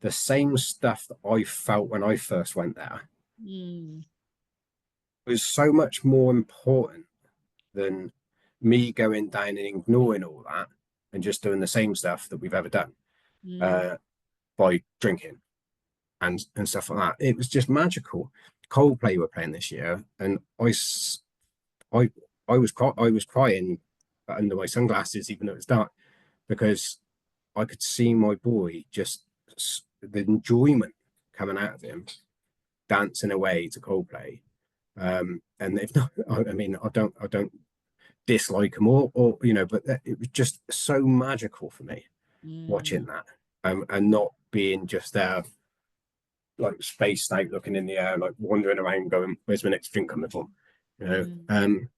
the same stuff that I felt when I first went there Mm. was so much more important than me going down and ignoring all that and just doing the same stuff that we've ever done, Mm. uh, by drinking and stuff like that. It was just magical. Coldplay were playing this year, and I, I was crying under my sunglasses, even though it's dark, because I could see my boy just the enjoyment coming out of him dancing away to Coldplay. And if not, I mean, I don't dislike him, but it was just so magical for me watching Mm. that, and not being just there like spaced out, looking in the air, like wandering around, going, "Where's my next drink coming from?" You know. Mm.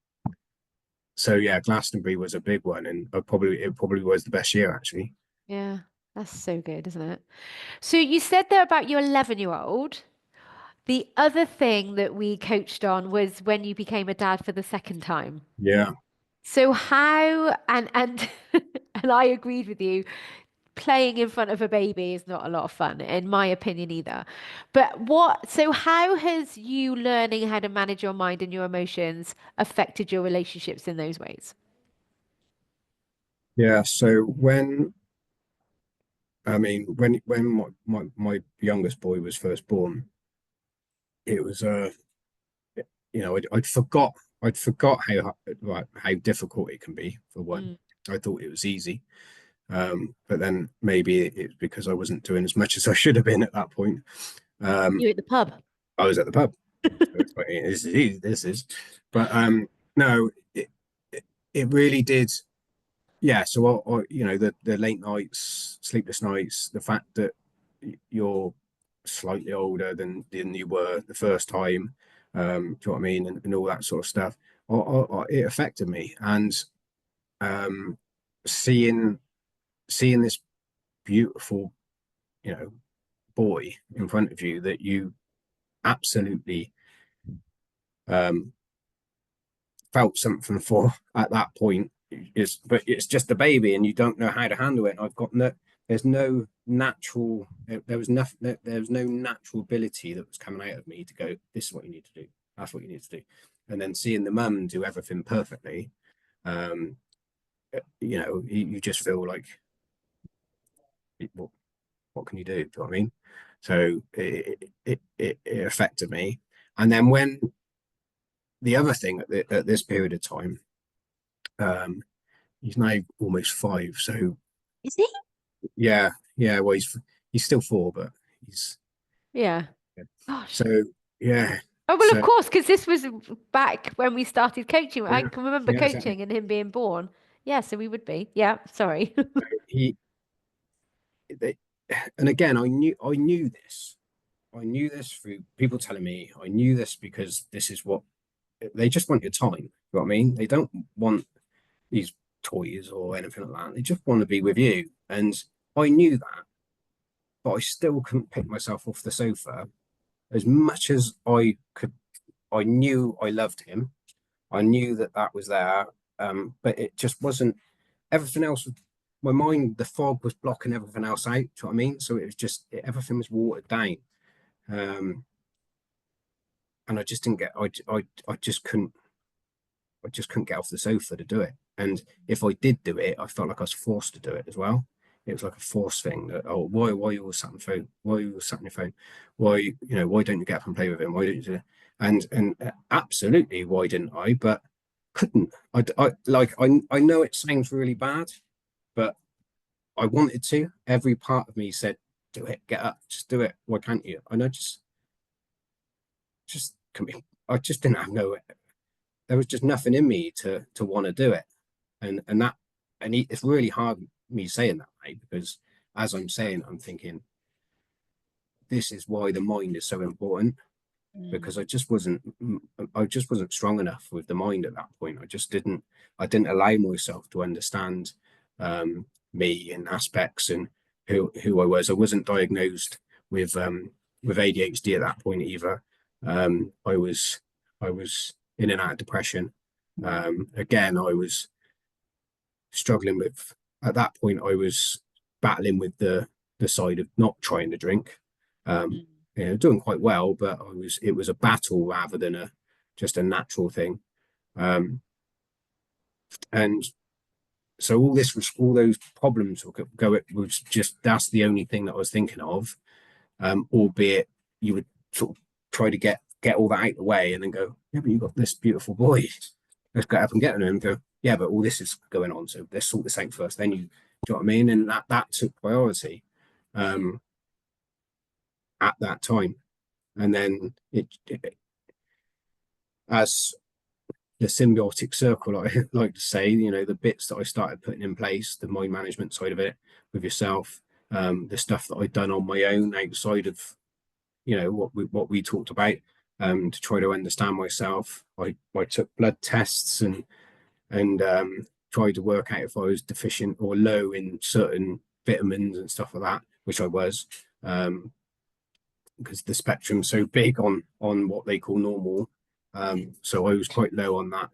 So yeah, Glastonbury was a big one, and it probably was the best year actually. Yeah. That's so good, isn't it? So you said there about your 11-year-old. The other thing that we coached on was when you became a dad for the second time. Yeah, So how and and I agreed with you, playing in front of a baby is not a lot of fun, in my opinion either. But so how has you learning how to manage your mind and your emotions affected your relationships in those ways? yeah. So when my youngest boy was first born, it was I'd forgot how difficult it can be for one. Mm. I thought it was easy, but then maybe it's because I wasn't doing as much as I should have been at that point. Um, You at the pub. I was at the pub. So it's like, this is easy, this is, but no, it really did. Yeah, so the late nights, sleepless nights, the fact that you're slightly older than you were the first time, do you know what I mean, and all that sort of stuff. It affected me, and um, seeing seeing this beautiful, you know, boy in front of you that you absolutely um, felt something for at that point but it's just a baby, and you don't know how to handle it. And I've got no, there's no natural, there was nothing, there was no natural ability that was coming out of me to go, this is what you need to do, that's what you need to do. And then seeing the mum do everything perfectly, um, you just feel like, what can you do? Do you know what I mean? So it affected me. And then when the other thing at this period of time, um, he's now almost 5. So Is he? yeah, yeah. Well, he's still 4, but he's Yeah. yeah. Gosh. So yeah, Oh, well, of so course, because this was back when we started coaching. I yeah, can remember yeah, exactly. coaching and him being born. Yeah, so we would be. Yeah, sorry. He, they, and again, I knew this. I knew this through people telling me. I knew this because this is what they just want your time. You know what I mean? They don't want these toys or anything like that. They just want to be with you. And I knew that, but I still couldn't pick myself off the sofa as much as I could. I knew I loved him. I knew that that was there, but it just wasn't. Everything else, my mind, the fog was blocking everything else out. Do you know what I mean? So it was just everything was watered down. Um, and I just didn't get I just couldn't get off the sofa to do it. And if I did do it, I felt like I was forced to do it as well. It was like a force thing that, oh, why are you all sat on the phone? Why are you all sat on your phone? Why, why don't you get up and play with him? Why don't you do it? And absolutely, why didn't I? But couldn't. I know it sounds really bad, but I wanted to. Every part of me said, do it, get up, just do it. Why can't you? And I just, I just didn't have no, there was just nothing in me to want to do it. And that, it's really hard me saying that, mate, because as I'm saying, I'm thinking this is why the mind is so important, Mm. because I just wasn't strong enough with the mind at that point. I didn't allow myself to understand me in aspects and who I was. I wasn't diagnosed with ADHD at that point either. I was in and out of depression. Again, I was struggling with, at that point I was battling with the side of not trying to drink. Um, Mm. doing quite well, but it was a battle rather than a just a natural thing. Um, and so all those problems it was just that's the only thing that I was thinking of. Albeit you would sort of try to get all that out of the way and then go, yeah, but you got this beautiful boy. Let's get up and get him and go, yeah, but all this is going on, so let's sort this out first. Then do you know what I mean? And that took priority um, at that time. And then as the symbiotic circle, I like to say, the bits that I started putting in place, the mind management side of it with yourself, the stuff that I'd done on my own outside of, what we talked about, to try to understand myself. I took blood tests and tried to work out if I was deficient or low in certain vitamins and stuff like that, which I was, because the spectrum's so big on what they call normal. So I was quite low on that.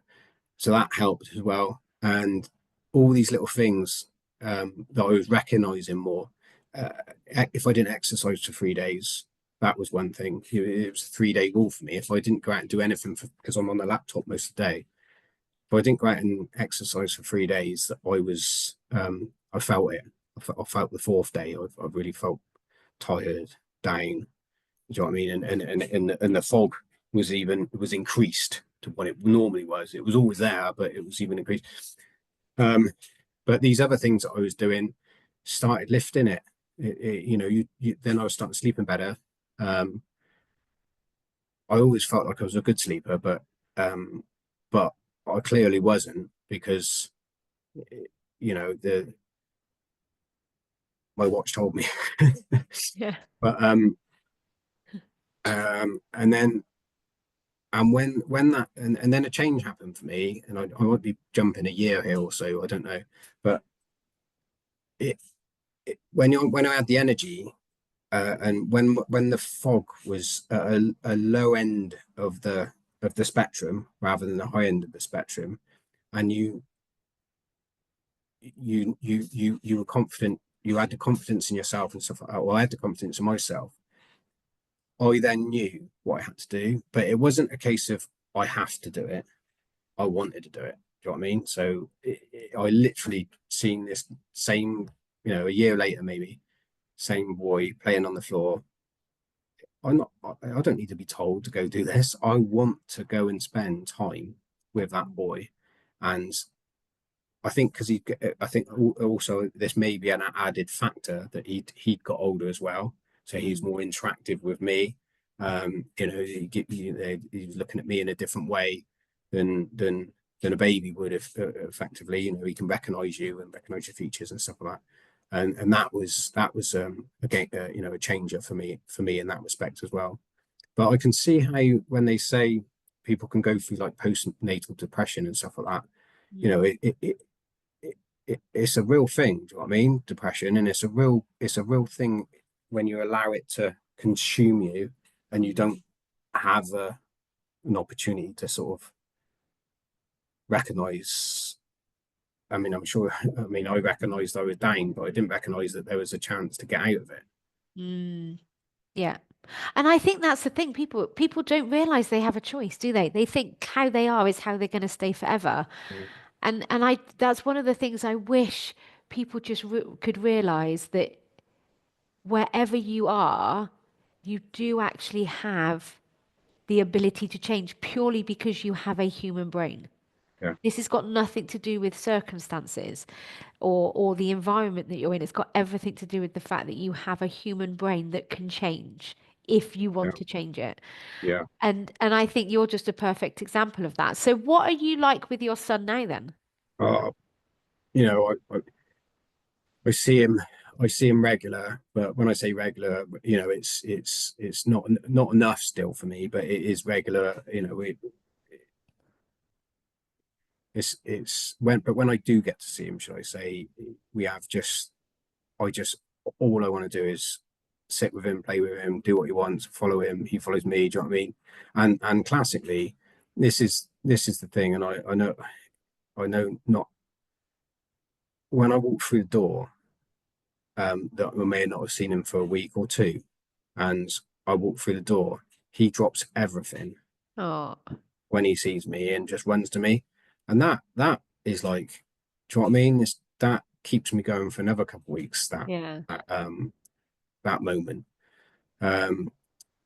So that helped as well. And all these little things that I was recognizing more. Uh, if I didn't exercise for 3 days, that was one thing. It was a 3 day rule for me. If I didn't go out and do anything because I'm on the laptop most of the day, if I didn't go out and exercise for 3 days, I felt it. I felt the fourth day. I really felt tired, down. Do you know what I mean? And the fog was increased to what it normally was. It was always there, but it was even increased. Um, but these other things that I was doing started lifting it. Then I was starting sleeping better. Um, I always felt like I was a good sleeper, but I clearly wasn't because the my watch told me. Yeah. But and then when that and then a change happened for me, and I might be jumping a year here or so, I don't know, but it, when I had the energy, and when the fog was at a low end of the spectrum rather than the high end of the spectrum, and you were confident, you had the confidence in yourself and stuff like that. Well, I had the confidence in myself. I then knew what I had to do, but it wasn't a case of I have to do it. I wanted to do it. Do you know what I mean? So I literally seen this same, a year later, maybe same boy playing on the floor. I don't need to be told to go do this. I want to go and spend time with that boy. And I think because I think also this may be an added factor that he'd got older as well, so he's Mm. more interactive with me. He was looking at me in a different way than a baby would if effectively. He can recognise you and recognise your features and stuff like that. And that was again a changer for me in that respect as well. But I can see how when they say people can go through like postnatal depression and stuff like that, you know, Mm. it's a real thing. Do you know what I mean? Depression, and it's a real thing when you allow it to consume you, and you don't have an opportunity to sort of recognize. I mean, I'm sure. I mean, I recognized I was down, but I didn't recognize that there was a chance to get out of it. Mm. Yeah. And I think that's the thing. People don't realize they have a choice, do they? They think how they are is how they're going to stay forever. Yeah, And I that's one of the things I wish people just re could realize that wherever you are, you do actually have the ability to change purely because you have a human brain. yeah, This has got nothing to do with circumstances or the environment that you're in. It's got everything to do with the fact that you have a human brain that can change if you yeah, want to change it. yeah. And I think you're just a perfect example of that. So what are you like with your son now then? Uh, I see him. I see him regular, but when I say regular, it's not enough still for me, but it is regular. It's when I do get to see him, should I say, we have just I just all I want to do is sit with him, play with him, do what he wants, follow him, he follows me. Do you know what I mean? And classically, this is the thing, and I know not when I walk through the door, that I may not have seen him for a week or two, and I walk through the door, he drops everything Oh, when he sees me and just runs to me, and that is like, do you know what I mean? That keeps me going for another couple of weeks. yeah. That that moment. Um,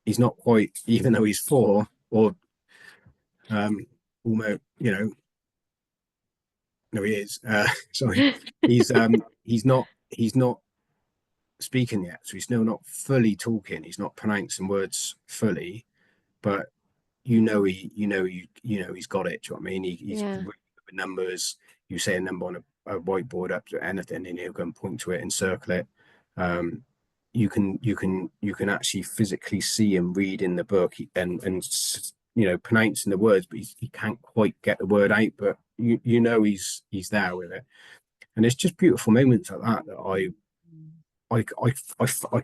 he's not quite, even though he's 4 or um, almost, no, he is. Sorry, he's not speaking yet, so he's still not fully talking. He's not pronouncing words fully, but he's got it. Do you know what I mean? He's Yeah. really good with numbers. You say a number on a whiteboard up to anything, and he'll go and point to it and circle it. Um, you can actually physically see him reading the book and pronouncing the words, but he can't quite get the word out. But he's there with it, and it's just beautiful moments like that that I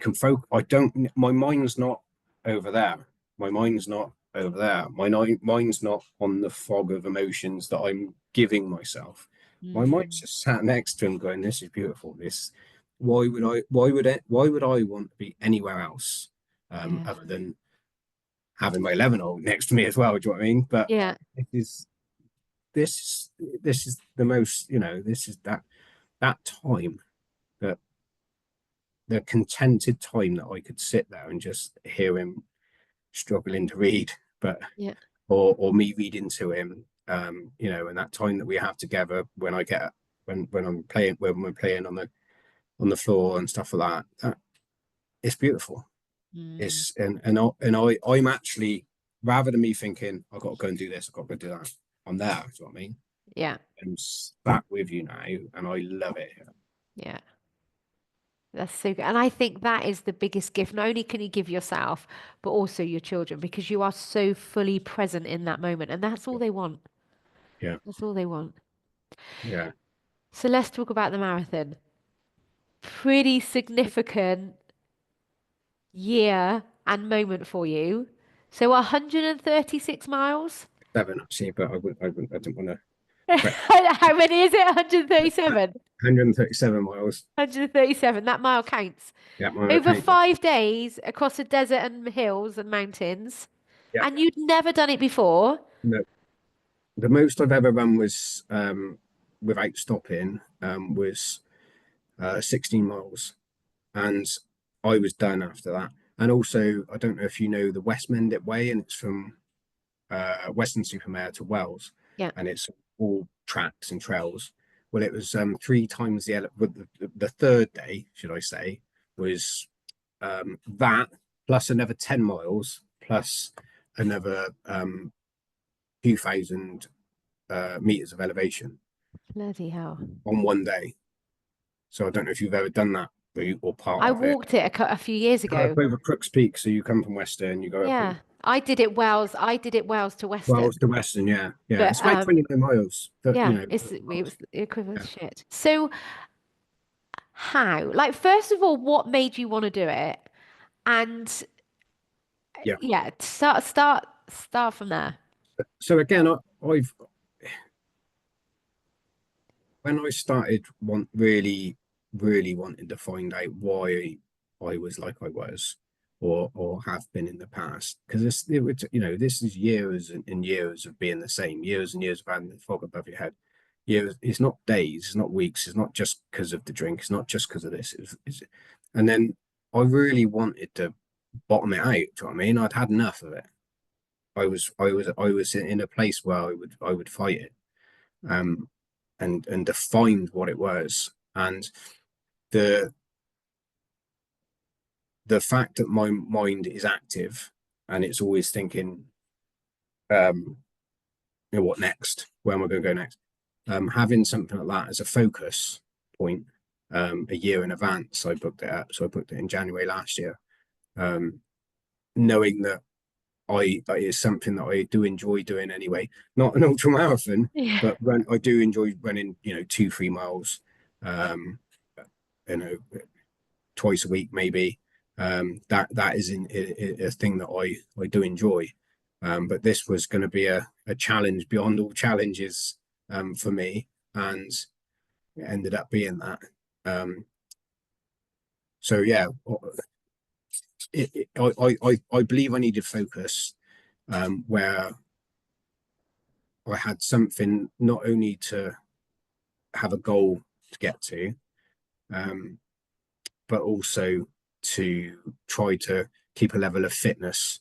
can focus. I don't. My mind's not over there. My mind's not over there. Mind's not on the fog of emotions that I'm giving myself. My mind's Mm. just sat next to him, going, "This is beautiful. This. Why would I? Why would it? Why would I want to be anywhere else, Yeah. other than having my 11-year-old next to me as well? Do you know what I mean? But Yeah. it is this is the most. This is that time that the contented time that I could sit there and just hear him struggling to read, but Yeah. or me reading to him, and that time that we have together when I get when I'm playing when we're playing on the floor and stuff like that. It's beautiful. Mm. It's and I'm actually, rather than me thinking I've got to go and do this, I've got to go do that. I'm there. Do you know what I mean? Yeah. I'm sat with you now, and I love it. Yeah. That's so good. And I think that is the biggest gift. Not only can you give yourself, but also your children, because you are so fully present in that moment. And that's all Yeah, they want. yeah, That's all they want. yeah. So let's talk about the marathon. Pretty significant year and moment for you. So 136 miles. 7 actually, but I didn't want to correct. How many is it? 137. 137 miles. 137. That mile counts. Yeah, my Over account. 5 days across a desert and hills and mountains. Yeah, And you'd never done it before. no. The most I've ever run was without stopping was 16 miles, and I was done after that. And also, I don't know if you know the West Mendip Way, and it's from Western Supermare to Wells, Yeah. and it's all tracks and trails. Well, it was 3 times the third day, should I say, was that plus another 10 miles plus another 2,000 meters of elevation Bloody hell. on one day. So I don't know if you've ever done that route or part I of it. walked it a few years You go up ago. over Crooks Peak, so you come from Western, you go up Yeah. I did it Wells. I did it Wells to Wells Weston. to Western, yeah, yeah. But It's about 29 miles, but yeah, it miles. was the equivalent Yeah. of shit. So how? Like, first of all, what made you want to do it? And Yeah. yeah, start from there. So again, I've when I started really, really wanting to find out why I was like I was, or have been in the past. Because this is years and years of being the same, years and years of having the fog above your head. Years, it's not days, it's not weeks, it's not just because of the drink, it's not just because of this. And then I really wanted to bottom it out. Do you know what I mean? I'd had enough of it. I was in a place where I would fight it, um, and defined what it was. And the the fact that my mind is active and it's always thinking, um, what next? Where am I going to go next? Having something like that as a focus point, a year in advance, I booked it up. So I booked it in January last year, um, knowing that that is something that I do enjoy doing anyway. Not an ultra marathon, Yeah. but I do enjoy running, 2, 3 miles, um, you know, twice a week maybe. That is a thing that I do enjoy. But this was going to be a challenge beyond all challenges, for me, and it ended up being that. Um, so yeah, I believe I needed focus, where I had something not only to have a goal to get to, um, but also to try to keep a level of fitness,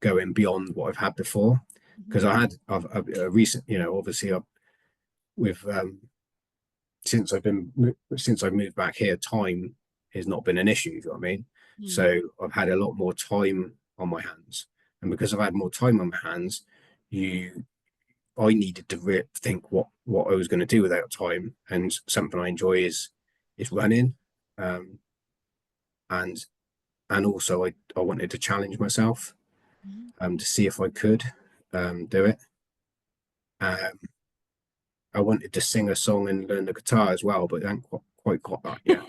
going beyond what I've had before. Because I've a recent, obviously with since I've moved back here, time has not been an issue. You know what I mean? Mm. So I've had a lot more time on my hands, and because I've had more time on my hands, you I needed to think what I was going to do without time, and something I enjoy is running, um, and also I wanted to challenge myself, Mhm. to see if I could, do it. Um, I wanted to sing a song and learn the guitar as well, but I haven't quite got that yet.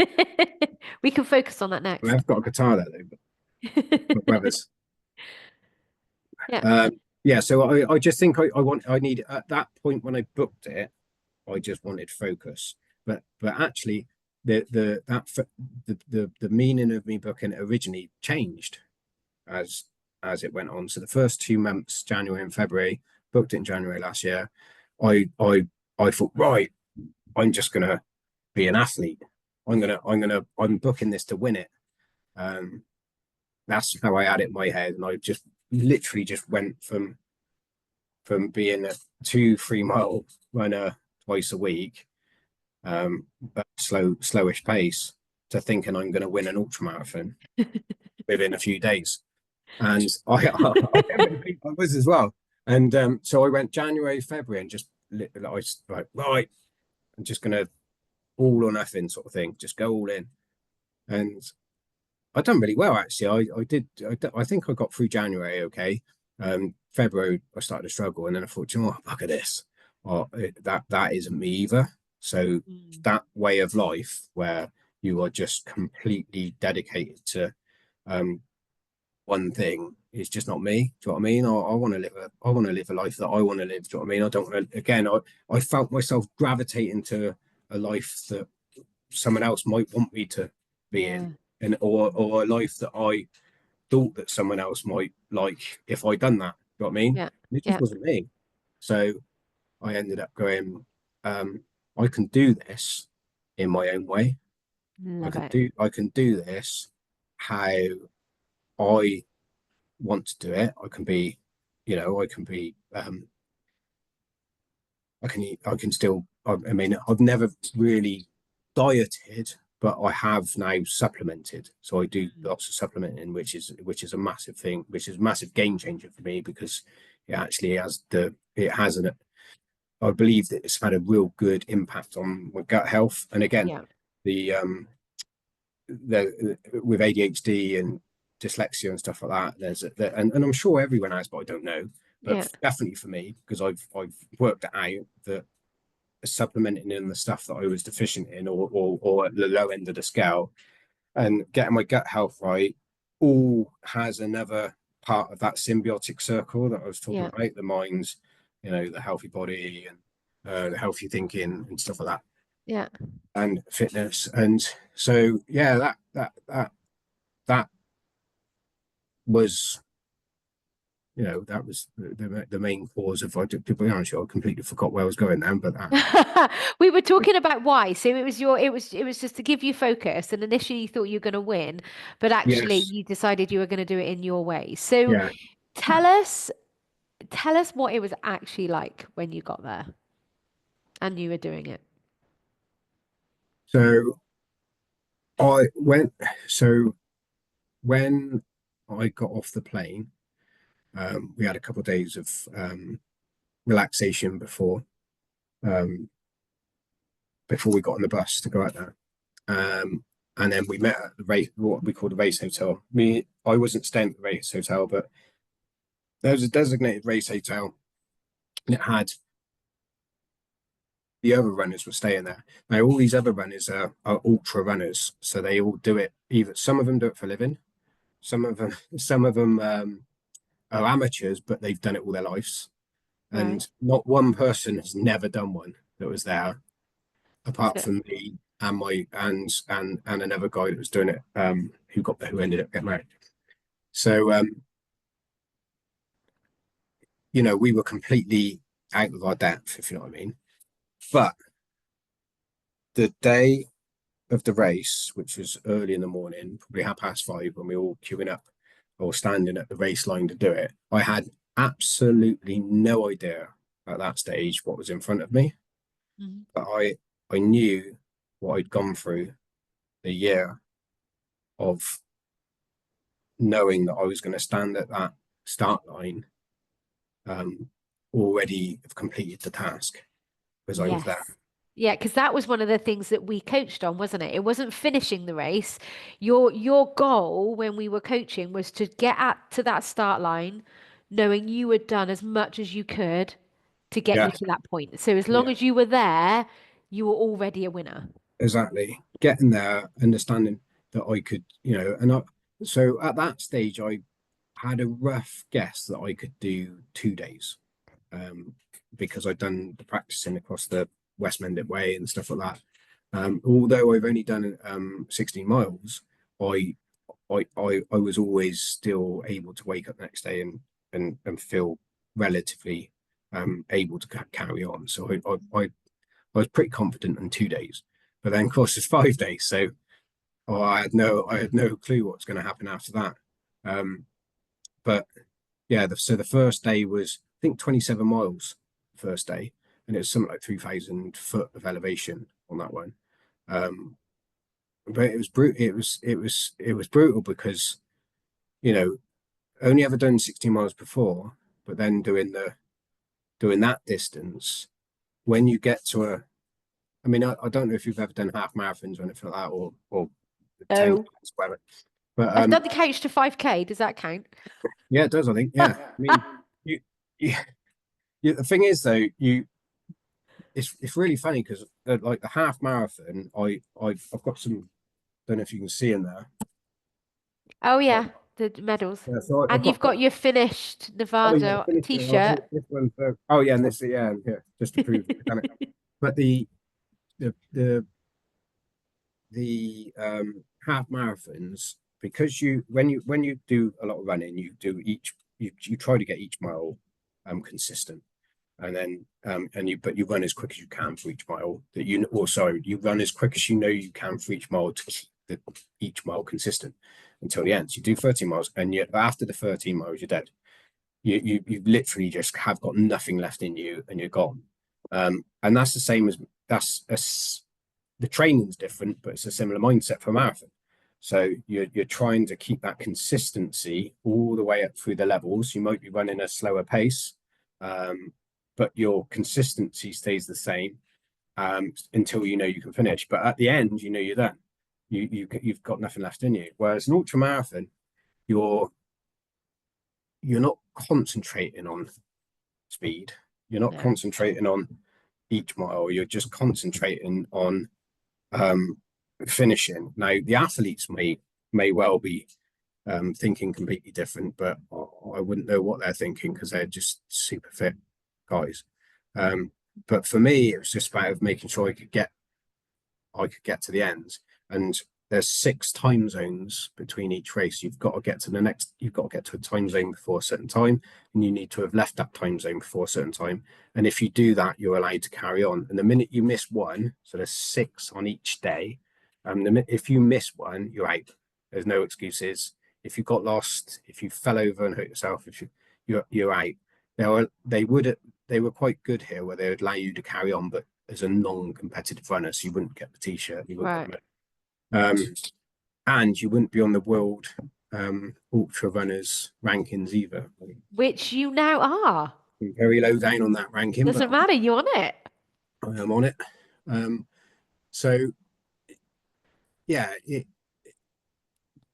We can focus on that I mean, next. I've got a guitar there though, but my brother's. Yeah. Yeah, so I just think I need at that point when I booked it, I just wanted focus. But actually, the that the meaning of me booking it originally changed as it went on. So the first 2 months, January and February, booked it in January last year. I thought, right, I'm just gonna be an athlete. I'm booking this to win it. Um, that's how I had it in my head, and I just literally just went from being a 2, 3 mile runner twice a week, at slowish pace, to thinking I'm going to win an ultra marathon within a few days. And I didn't think I was as well. And so I went January, February, and just I was like, right, I'm just going to all or nothing sort of thing, just go all in. And I done really well actually. I did. I think I got through January okay. February I started to struggle, and then I thought, you know what, look at this. That isn't me either. So Mm. that way of life where you are just completely dedicated to, um, one thing is just not me. Do you know what I mean? I want to live a life that I want to live. Do you know what I mean? I don't want to. Again, I felt myself gravitating to a life that someone else might want me to be Yeah. in, and or a life that I thought that someone else might like if I done that. You know what I mean? Yeah. And it just Yeah. wasn't me. So I ended up going, um, I can do this in my own way. Love it. I can do this how I want to do it. I can be, I can still, I mean, I've never really dieted, but I have now supplemented. So I do Mm. lots of supplementing, which is a massive thing, which is a massive game changer for me, because it actually has an, I believe that it's had a real good impact on my gut health. And again, Yeah. the with ADHD and dyslexia and stuff like that, and I'm sure everyone has, but I don't know. But Yeah. definitely for me, because I've worked it out that supplementing in the stuff that I was deficient in, or at the low end of the scale, and getting my gut health right, all has another part of that symbiotic circle that I was talking Yeah. about, the minds, the healthy body, and the healthy thinking and stuff like that, Yeah. and fitness. And so yeah, that was, that was the main cause of, to be honest, I completely forgot where I was going then, but that, We were talking about why. So it was just to give you focus. And initially you thought you were going to win, but actually yes, you decided you were going to do it in your way. So yeah. tell us tell us what it was actually like when you got there and you were doing it. So I went, so when I got off the plane, we had a couple of days of relaxation um, before we got on the bus to go out there. And then we met at the race, what we call the race hotel. I wasn't staying at the race hotel, but there was a designated race hotel, and it had the other runners were staying there. Now, all these other runners are ultra runners, so they all do it. Either some of them do it for a living, some of them are amateurs, but they've done it all their lives. Right. And not one person has never done one that was there, apart So, from me and my and another guy that was doing it, who ended up getting married. So we were completely out of our depth, if you know what I mean. But the day of the race, which was early in the morning, probably 5:30, when we were all queuing up or standing at the race line to do it, I had absolutely no idea at that stage what was in front of me. mhm. But I knew what I'd gone through, the year of knowing that I was going to stand at that start line, um, already have completed the task because I was there. Yes. Yeah, because that was one of the things that we coached on, wasn't it? It wasn't finishing the race. Your goal when we were coaching was to get at to that start line, knowing you had done as much as you could to get Yeah, you to that point. So as long yeah, as you were there, you were already a winner. exactly. Getting there, understanding that I could, so at that stage, I had a rough guess that I could do 2 days, um, because I'd done the practicing across the West Mendip Way and stuff like that. Although I've only done 16 miles, I, I was always still able to wake up the next day and feel relatively able to carry on. So I was pretty confident in 2 days, but then of course it's 5 days, so I had no clue what was going to happen after that. Um, but yeah, so the first day was, I think, 27 miles first day, and it was something like 3,000 foot of elevation on that one. Um, but it was brutal. It was brutal because you know only ever done 60 miles before, but then doing that distance. When you get to I mean, I don't know if you've ever done half marathons or anything like that, or the 10K, Oh, whatever. But I've done the couch to 5K. Does that count? yeah, it does. I think. Yeah, I mean, you, you, the thing is though, it's really funny because like the half marathon, I've got some. Don't know if you can see in there. Oh But, yeah, the medals. yeah, so I've And got. you've got your finished Oh yeah, Nevada finished it. I t-shirt. finished this one. Oh yeah, and this, yeah, and here just to prove that I've done it. But the the the half marathons, because when you do a lot of running, you try to get each mile consistent, and then but you run as quick as you can for each mile, you run as quick as you know you can for each mile to keep each mile consistent until the end. So you do 13 miles, and yet after the 13 miles you're dead. You literally just have got nothing left in you and you're gone. And that's the same as that's a the training's different, but it's a similar mindset for a marathon. So you're trying to keep that consistency all the way up through the levels. You might be running a slower pace, but your consistency stays the same, until you know you can finish. But at the end, you know you're done. You've got nothing left in you. Whereas an ultra marathon, you're you're not concentrating on speed. You're not No. concentrating on each mile. You're just concentrating on um, finishing. Now, the athletes may well be thinking completely different, but I wouldn't know what they're thinking because they're just super fit guys. But for me, it was just about making sure I could get to the end. And there's 6 time zones between each race. You've got to get to the next, you've got to get to a time zone before a certain time, and you need to have left that time zone before a certain time. And if you do that, you're allowed to carry on. And the minute you miss one, so there's 6 on each day, if you miss one, you're out. There's no excuses. If you got lost, if you fell over and hurt yourself, if you're out. They were quite good here where they would allow you to carry on, but as a non-competitive runner, so you wouldn't get the t-shirt, you wouldn't get Right. the and you wouldn't be on the world ultra runners rankings either. Which you now are. I'm very low down on that ranking, but Doesn't matter, you on it. I am on it. So yeah,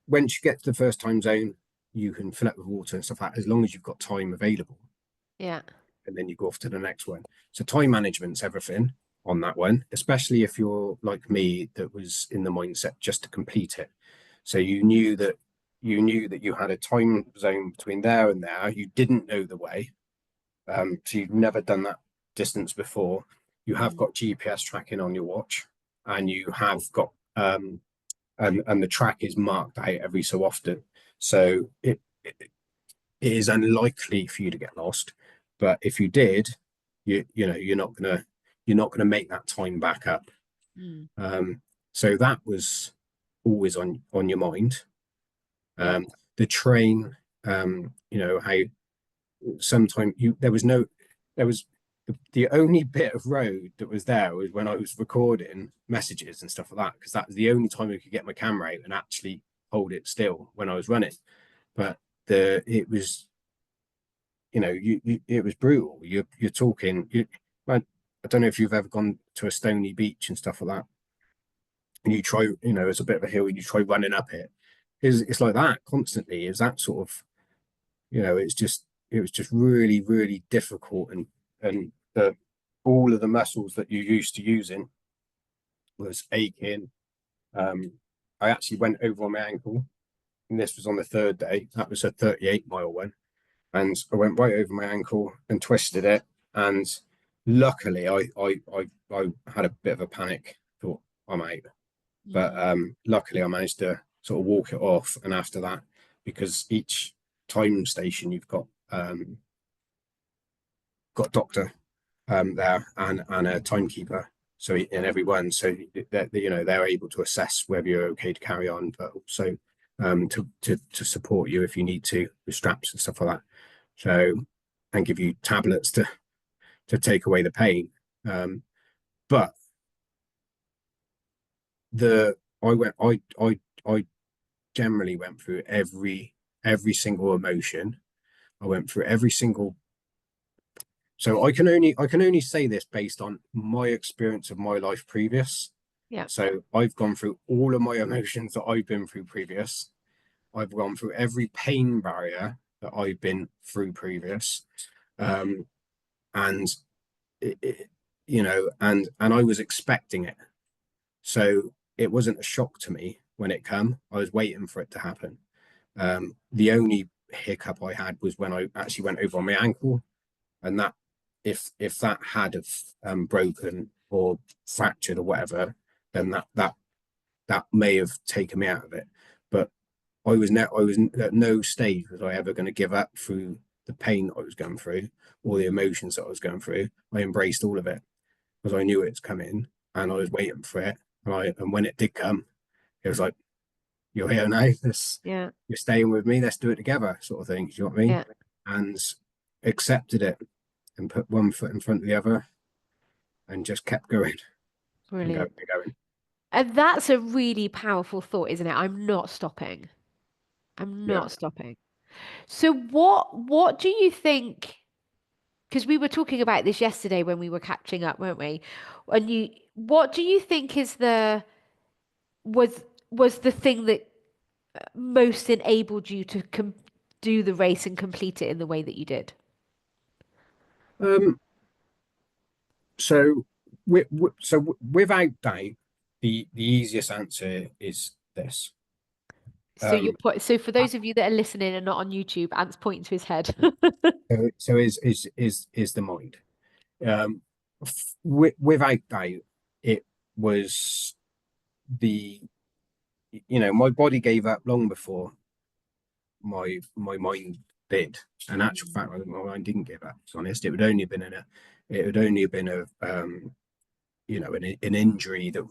once you get to the first time zone, you can fill up with water and stuff like that, as long as you've got time available, Yeah. and then you go off to the next one. So time management's everything on that one, especially if you're like me that was in the mindset just to complete it. So you knew that you had a time zone between there and there. You didn't know the way, so you've never done that distance before. You have Mm. got GPS tracking on your watch, and you have got and the track is marked out every so often. So it is unlikely for you to get lost. But if you did, you know you're not gonna make that time back up. Mm. Um, so that was always on your mind. Yeah. The train, how sometimes there was the only bit of road that was there was when I was recording messages and stuff like that, because that was the only time I could get my camera out and actually hold it still when I was running. But it was it was brutal. You're talking. I don't know if you've ever gone to a stony beach and stuff like that, and you try, it's a bit of a hill, and you try running up it. It's like that constantly. Is that sort of, it was just really, really difficult, and all of the muscles that you're used to using was aching. Um, I actually went over on my ankle, and this was on the third day. That was a 38-mile one, and I went right over my ankle and twisted it. And luckily, I had a bit of a panic. Thought I'm out, but Mm. luckily I managed to sort of walk it off. And after that, because each time station you've got a doctor there, and a timekeeper. So in every one, so that they're able to assess whether you're okay to carry on, but also to support you if you need to with straps and stuff like that. So, and give you tablets to take away the pain. But the I generally went through every single emotion. I went through every single. So I can only say this based on my experience of my life previous. Yeah. So I've gone through all of my emotions that I've been through previous. I've gone through every pain barrier that I've been through previous. Um, and and I was expecting it. So it wasn't a shock to me when it came. I was waiting for it to happen. The only hiccup I had was when I actually went over on my ankle, and that if that had have broken or fractured or whatever, then that may have taken me out of it. But I was at no stage was I ever going to give up through the pain that I was going through or the emotions that I was going through. I embraced all of it because I knew it's coming, and I was waiting for it. And when it did come, it was like, you're here now. Yeah. You're staying with me. Let's do it together, sort of thing. Do you know what I mean? Yeah. And accepted it and put one foot in front of the other and just kept going and going Brilliant. and going. And that's a really powerful thought, isn't it? I'm not stopping. I'm Yeah. not stopping. So what do you think? Because we were talking about this yesterday when we were catching up, weren't we? And what do you think is the was was the thing that most enabled you to do the race and complete it in the way that you did? Um, so, without doubt, the easiest answer is this. So Um, so for those of you that are listening and not on YouTube, Ant's pointing to his head. so is the mind. Um, without doubt, it was the my body gave up long before my mind did. In actual Mm. fact, my mind didn't give up. To be honest, it would only have been an injury that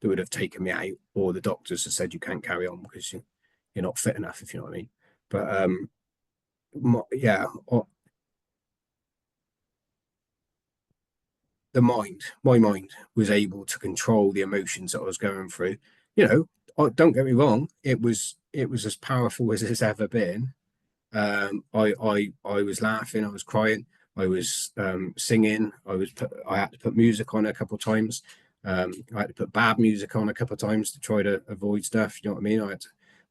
would have taken me out, or the doctors have said you can't carry on because you're not fit enough, if you know what I mean. But yeah, my mind was able to control the emotions that I was going through. Don't get me wrong, it was as powerful as it's ever been. I was laughing, I was crying, I was singing, I had to put music on a couple of times. I had to put bad music on a couple of times to try to avoid stuff. You know what I mean?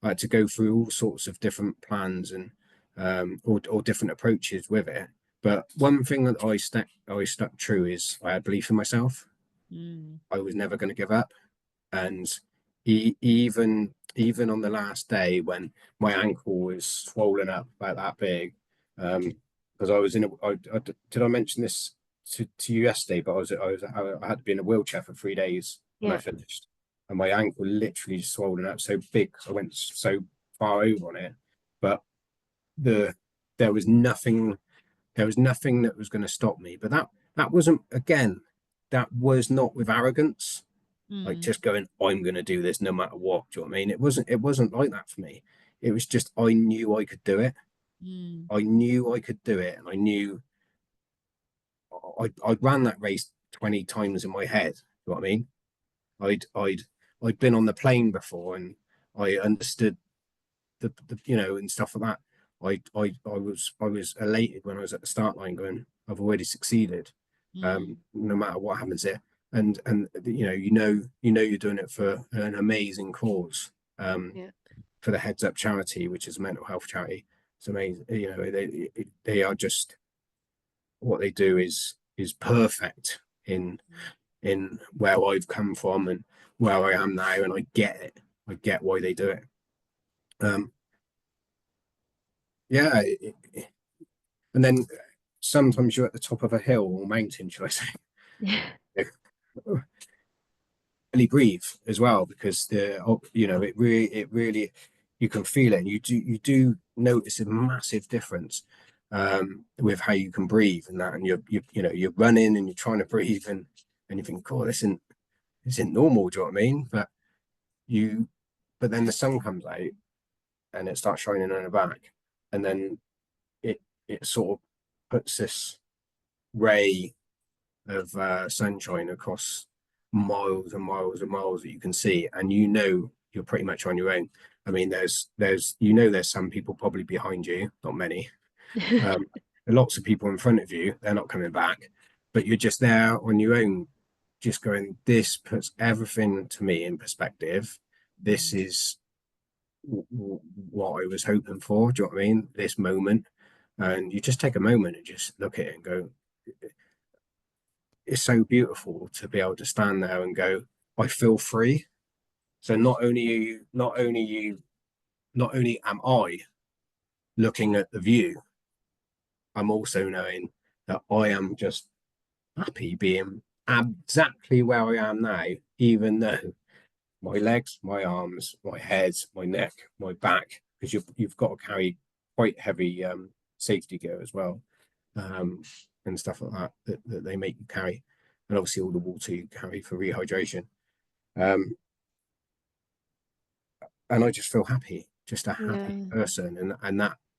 I had to go through all sorts of different plans and or different approaches with it. But one thing that I stuck true is I had belief in myself. Mm. I was never going to give up. And even on the last day when my ankle was swollen up about that big, because I was in did I mention this to you yesterday? But I had to be in a wheelchair for 3 days when I Yeah. finished, and my ankle literally just swollen up so big because I went so far over on it. But the there was nothing that was going to stop me. But that wasn't, again, that was not with arrogance, like Mm. just going, I'm going to do this no matter what. Do you know what I mean? It wasn't like that for me. It was just I knew I could do it. Mm. I knew I could do it, and I knew I ran that race 20 times in my head. You know what I mean? I'd I'd I'd been on the plane before, and I understood and stuff like that. I was elated when I was at the start line, going, I've already succeeded, Mm. no matter what happens there. And you're doing it for an amazing cause, Yeah. for the Heads Up charity, which is a mental health charity. It's amazing. They are just, what they do is perfect in where I've come from and where I am now, and I get it. I get why they do it. Um, yeah, and then sometimes you're at the top of a hill or mountain, should I say? Really breathe as well, because it really you can feel it. And you do notice a massive difference, with how you can breathe and that, and you're running and you're trying to breathe, and you think, oh, this isn't normal. Do you know what I mean? You, but then the sun comes out and it starts shining on the back, and then it sort of puts this ray of sunshine across miles and miles and miles that you can see, and you're pretty much on your own. I mean, there's some people probably behind you, not many. Um, Lots of people in front of you, they're not coming back, but you're just there on your own, just going. This puts everything to me in perspective. This Mm. is what I was hoping for. Do you know what I mean? This moment, and you just take a moment and just look at it and go, it's so beautiful to be able to stand there and go, I feel free. So not only am I looking at the view, I'm also knowing that I am just happy being exactly where I am now, even though my legs, my arms, my head, my neck, my back, because you've got to carry quite heavy safety gear as well, um, and stuff like that they make you carry, and obviously all the water you carry for rehydration. Um, and I just feel happy, just a happy Yeah. person,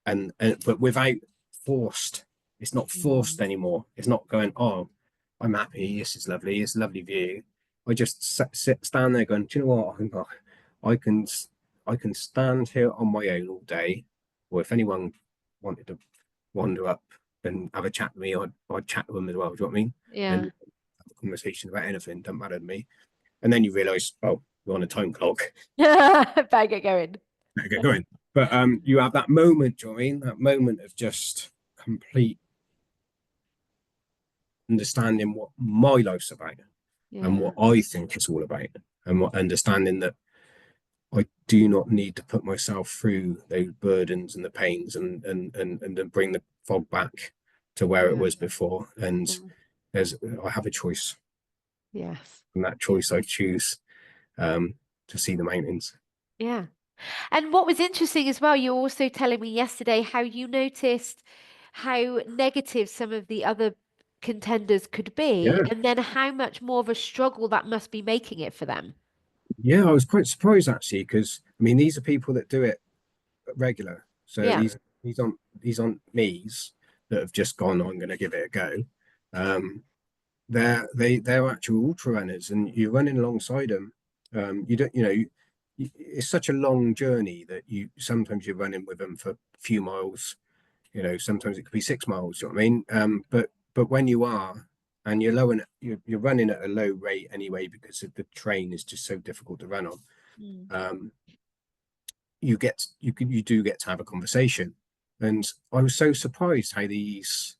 and but without forced. It's not Mm. forced anymore. It's not going, oh, I'm happy. This is lovely. It's a lovely view. I just stand there going, do you know what? I can I can stand here on my own all day, or if anyone wanted to wander up and have a chat with me, I'd chat to them as well. Do you know what I mean? And Yeah. have a conversation about anything. Doesn't matter to me. And then you realise, oh, we're on a time clock. Better get going. Better get going. But you have that moment, do you know what I mean? That moment of just complete understanding what my life's about and Yeah. what I think it's all about, and what understanding that I do not need to put myself through those burdens and the pains, and then bring the fog back to where it Yeah. was before. And Yeah. there's I have a choice, Yes. and that Yeah. choice I choose, um, to see the mountains. Yeah. And what was interesting as well, you were also telling me yesterday how you noticed how negative some of the other contenders could be, Yeah, and then how much more of a struggle that must be making it for them. yeah, I was quite surprised actually because I mean these are people that do it regular. So Yeah. these on me's that have just gone, I'm going to give it a go. Um, they're actual ultra runners, and you're running alongside them. You don't, it's such a long journey that you sometimes you're running with them for a few miles. Sometimes it could be 6 miles. You know what I mean? But when you are and you're running at a low rate anyway because the train is just so difficult to run on. Mm. Um, you do get to have a conversation, and I was so surprised how these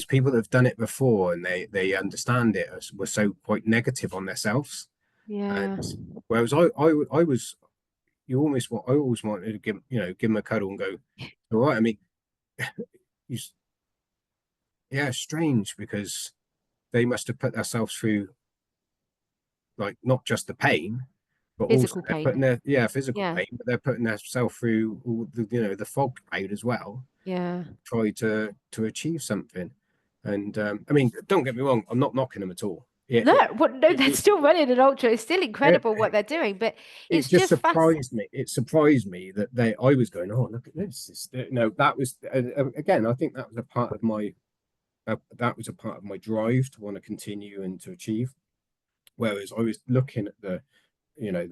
people that have done it before and they understand it were so quite negative on themselves. Yeah. And whereas I was, I always wanted to give them a cuddle and go, all right. I mean, you, yeah, strange because they must have put themselves through like not just the pain, but also Physical they're putting pain. their physical Yeah. pain, but they're putting themselves through all the fog cloud as well, Yeah. try to achieve something. And I mean, don't get me wrong, I'm not knocking them at all. No, what, no, they're It, still running an ultra. It's still it, incredible what they're doing, but it it's just just fast. surprised me. It surprised me that I was going, oh, look at this. No, that was again. I think that was a part of my drive to want to continue and to achieve. Whereas I was looking at the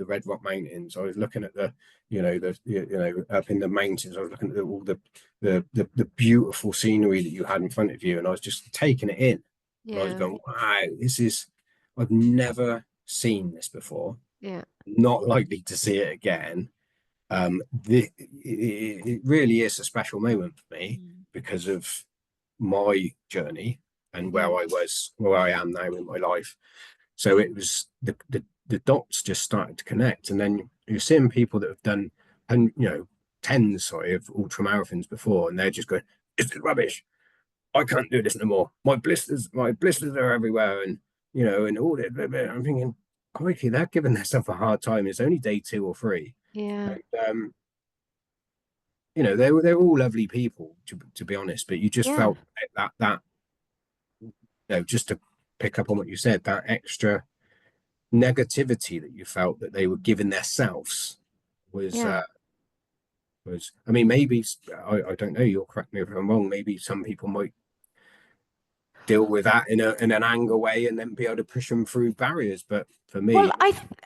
Red Rock Mountains. I was looking at up in the mountains. I was looking at all the beautiful scenery that you had in front of you, and I was just taking it in. And I was Yeah. going, wow, I've never seen this before. Yeah. Not likely to see it again. It really is a special moment for me Mm. because of my journey and Yeah. where I am now in my life. So it was the dots just started to connect, and then you're seeing people that have done and tens, sorry, of ultra marathons before, and they're just going, "This is rubbish. I can't do this no more. My blisters are everywhere, and and all that." I'm thinking, crikey, they're giving themselves a hard time. It's only day two or three, Yeah. and they're all lovely people to be honest, but you just Yeah. felt that just to pick up on what you said, that extra negativity that you felt that they were giving themselves was Yeah. I mean maybe I don't know, you'll correct me if I'm wrong, maybe some people might deal with that in an anger way and then be able to push them through barriers, but for Well, me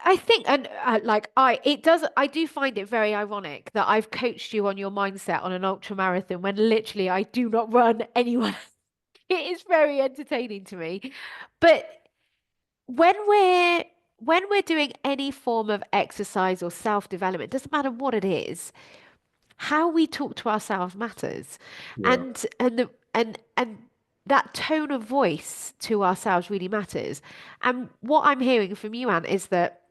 I think, and like I, it does. I do find it very ironic that I've coached you on your mindset on an ultra marathon when literally I do not run anyone. It is very entertaining to me, but when we're when we're doing any form of exercise or self-development, doesn't matter what it is, how we talk to ourselves matters, yeah and that tone of voice to ourselves really matters. And what I'm hearing from you, Ant, is that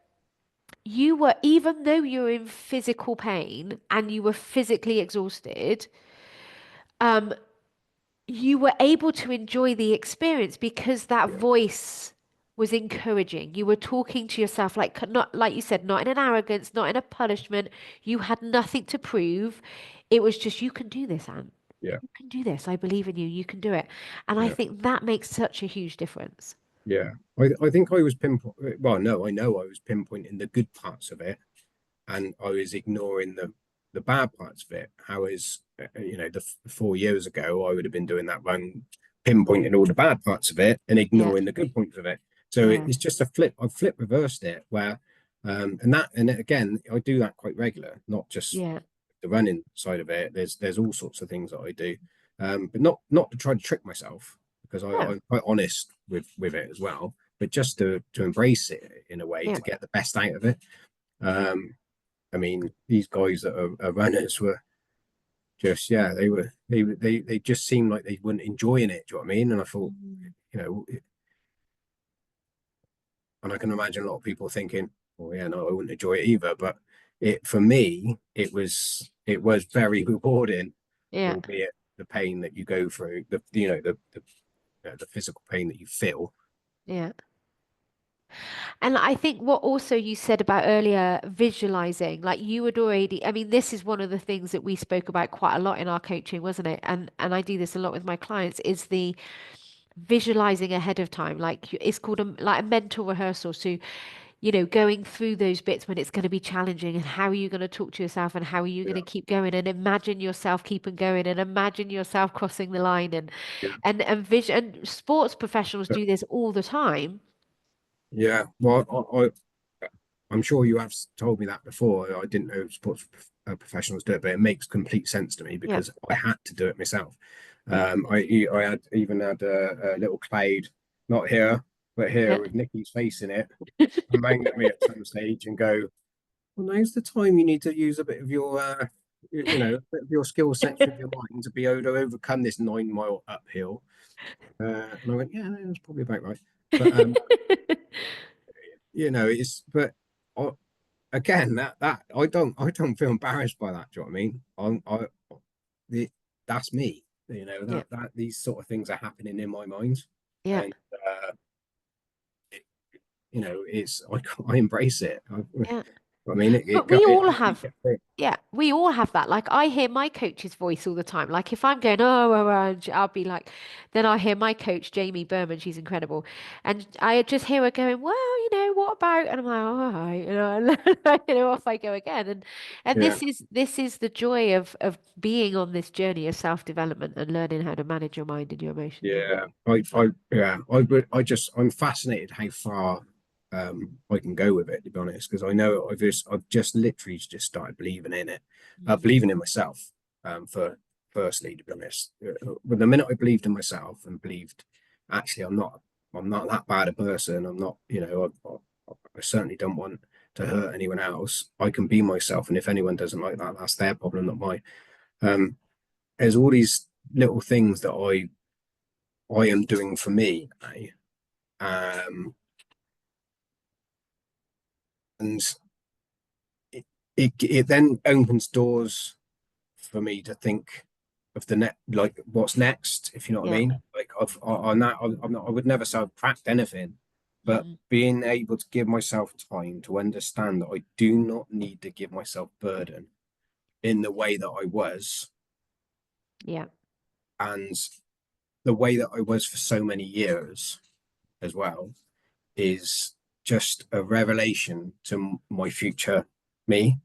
you were, even though you were in physical pain and you were physically exhausted, um, you were able to enjoy the experience because that yeah voice was encouraging. You were talking to yourself like, not like you said, not in an arrogance, not in a punishment. You had nothing to prove. It was just, you can do this, Ant. yeah You can do this. I believe in you. You can do it. And I yeah think that makes such a huge difference. yeah I think I was pinpoint well no I know I was pinpointing the good parts of it, and I was ignoring the bad parts of it. How is the 4 years ago I would have been doing that wrong, pinpointing all the bad parts of it and Yeah. ignoring the good points of it. So Yeah. it's just a flip. I've flip reversed it where, and again I do that quite regular, not just Yeah. the running side of it. There's all sorts of things that I do, but not to try to trick myself because Yeah. I'm quite honest with it as well. But just to embrace it in a way Yeah. to get the best out of it. Um, I mean, these guys that are runners were just, yeah, they just seemed like they weren't enjoying it. Do you know what I mean? And I thought, Mhm. you know, and I can imagine a lot of people thinking, well, yeah, no, I wouldn't enjoy it either. But for me, it was very rewarding, Yeah. albeit the pain that you go through, the physical pain that you feel. Yeah. And I think what also you said about earlier, visualizing, like you had already, I mean, this is one of the things that we spoke about quite a lot in our coaching, wasn't it? And I do this a lot with my clients, is the visualizing ahead of time. It's called like a mental rehearsal. So, going through those bits when it's going to be challenging, and how are you going to talk to yourself, and how are you going Yeah, to keep going, and imagine yourself keeping going, and imagine yourself crossing the line, and yeah, and vision. And sports professionals do this all the time. yeah. Well, I'm sure you have told me that before. I didn't know sports professionals do it, but it makes complete sense to me Yeah, because I had to do it myself. yeah, I had even had a little cloud, not here, but here yeah. with Nikki's face in it, and rang at me at some stage and go, "Well, now's the time you need to use a bit of your, a bit of your skill sets with your mind to be able to overcome this 9 mile uphill." And I went, "Yeah, no, that's probably about right." But but I, again, that I don't feel embarrassed by that. Do you know what I mean? The, that's me. Yeah, That these sort of things are happening in my mind, yeah, and it, it's I embrace it. yeah. I mean, But we it all helps me have, get through. yeah, we all have that. Like I hear my coach's voice all the time. Like if I'm going, I'll be like, then I hear my coach, Jamie Berman, she's incredible. And I just hear her going, well, what about? And I'm like, all right, and off I go again. And Yeah, this is the joy of being on this journey of self-development and learning how to manage your mind and your emotions. yeah. I'm fascinated how far I can go with it, to be honest, because I know I've just literally just started believing in it, Mm. believing in myself. For firstly, to be honest, but the minute I believed in myself and believed, actually, I'm not that bad a person. I'm not, I certainly don't want to hurt anyone else. I can be myself, and if anyone doesn't like that, that's their problem, not mine. Um, there's all these little things that I am doing for me, eh? And it then opens doors for me to think of the net, like what's next, if you know what I Yeah. mean. Like on that, I would never say I've cracked anything, but Mm. being able to give myself time to understand that I do not need to give myself burden in the way that I was, Yeah. and the way that I was for so many years as well, is just a revelation to my future me.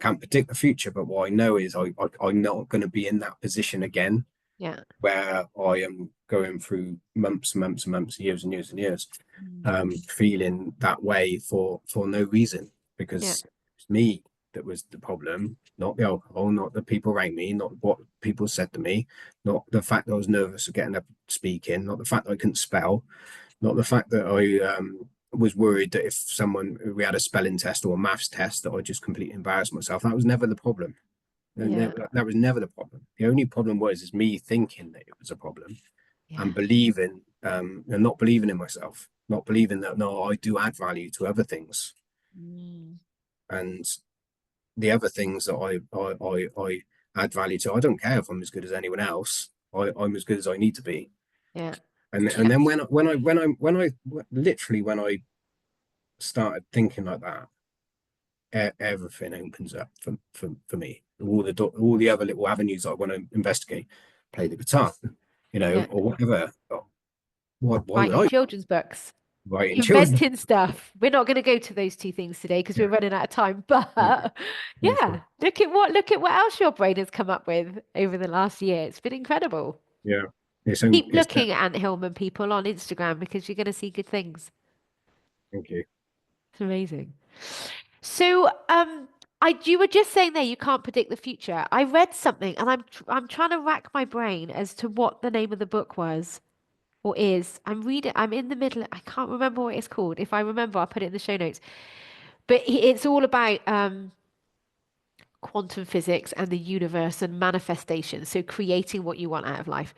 Can't predict the future, but what I know is I'm not going to be in that position again Yeah. where I am going through months and months and months, years and years and years, Mm. feeling that way for no reason, Yeah. because it's me that was the problem, not the alcohol, not the people around me, not what people said to me, not the fact that I was nervous of getting up speaking, not the fact that I couldn't spell, not the fact that I was worried that if we had a spelling test or a maths test that I just completely embarrassed myself. That was never the problem. Yeah. That was never the problem. The only problem was is me thinking that it was a problem Yeah. and believing and not believing in myself, not believing that no, I do add value to other things, Mm. and the other things that I add value to. I don't care if I'm as good as anyone else. I'm as good as I need to be. Yeah. And Yeah. then literally when I started thinking like that, everything opens up for me. All the other little avenues I want to investigate, play the guitar, Yeah. or whatever. Why would Writing I children's books. write in children? Inventing stuff. We're not going to go to those two things today because we're Yeah, running out of time. But that's yeah, fine. look at what else your brain has come up with over the last year. It's been incredible. Yeah, Keep it's that. looking at Ant Hillman people on Instagram because you're going to see good things. Thank you. It's amazing. So, you were just saying there you can't predict the future. I read something and I'm trying to rack my brain as to what the name of the book was or is. I'm reading. I'm in the middle. I can't remember what it's called. If I remember, I'll put it in the show notes. But it's all about quantum physics and the universe and manifestation. So creating what you want out of life.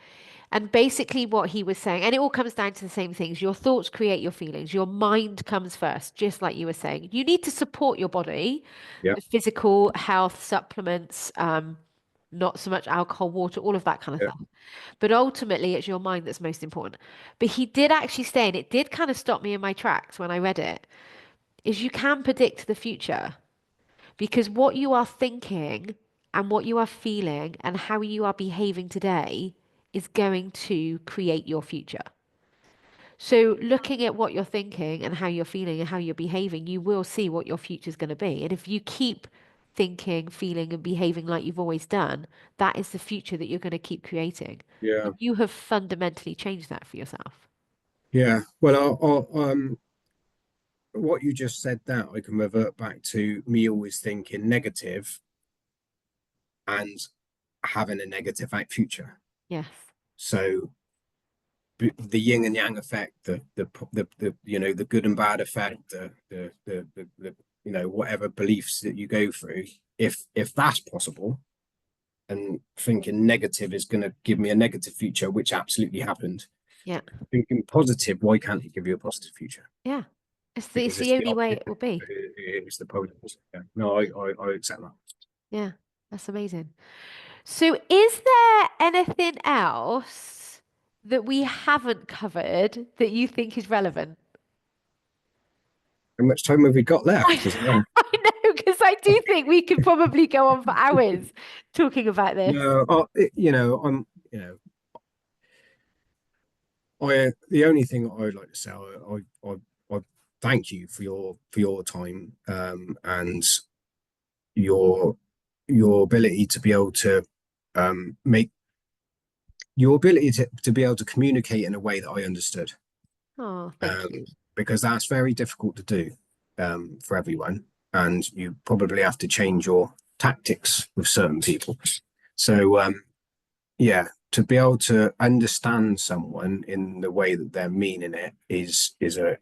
And basically, what he was saying, and it all comes down to the same things: your thoughts create your feelings. Your mind comes first, just like you were saying. You need to support your body Yeah, with physical health supplements. not so much alcohol, water, all of that kind of Yeah. stuff. But ultimately, it's your mind that's most important. But he did actually say, and it did kind of stop me in my tracks when I read it, is you can predict the future because what you are thinking and what you are feeling and how you are behaving today is going to create your future. So, looking at what you're thinking and how you're feeling and how you're behaving, you will see what your future is going to be. And if you keep thinking, feeling, and behaving like you've always done, that is the future that you're going to keep creating. Yeah. And you have fundamentally changed that for yourself. Yeah. Well, what you just said that I can revert back to me always thinking negative and having a negative out future. Yes. So the yin and yang effect, the the good and bad effect, whatever beliefs that you go through, if that's possible, and thinking negative is going to give me a negative future, which absolutely happened. Yeah. Thinking positive, why can't it give you a positive future? Yeah. It's Because the it's the only way opposite. it will be. It's the polar opposite. Yeah. No, I accept that. Yeah. That's amazing. So, is there anything else that we haven't covered that you think is relevant? How much time have we got I left as know, well? I know, because I do think we could probably go on for hours talking about this. No, I'm, the only thing I'd like to say, I thank you for your time, and your your ability to be able to make your ability to be able to communicate in a way that I understood, Oh, thank um, you. because that's very difficult to do for everyone, and you probably have to change your tactics with certain people. So yeah, to be able to understand someone in the way that they're meaning it is a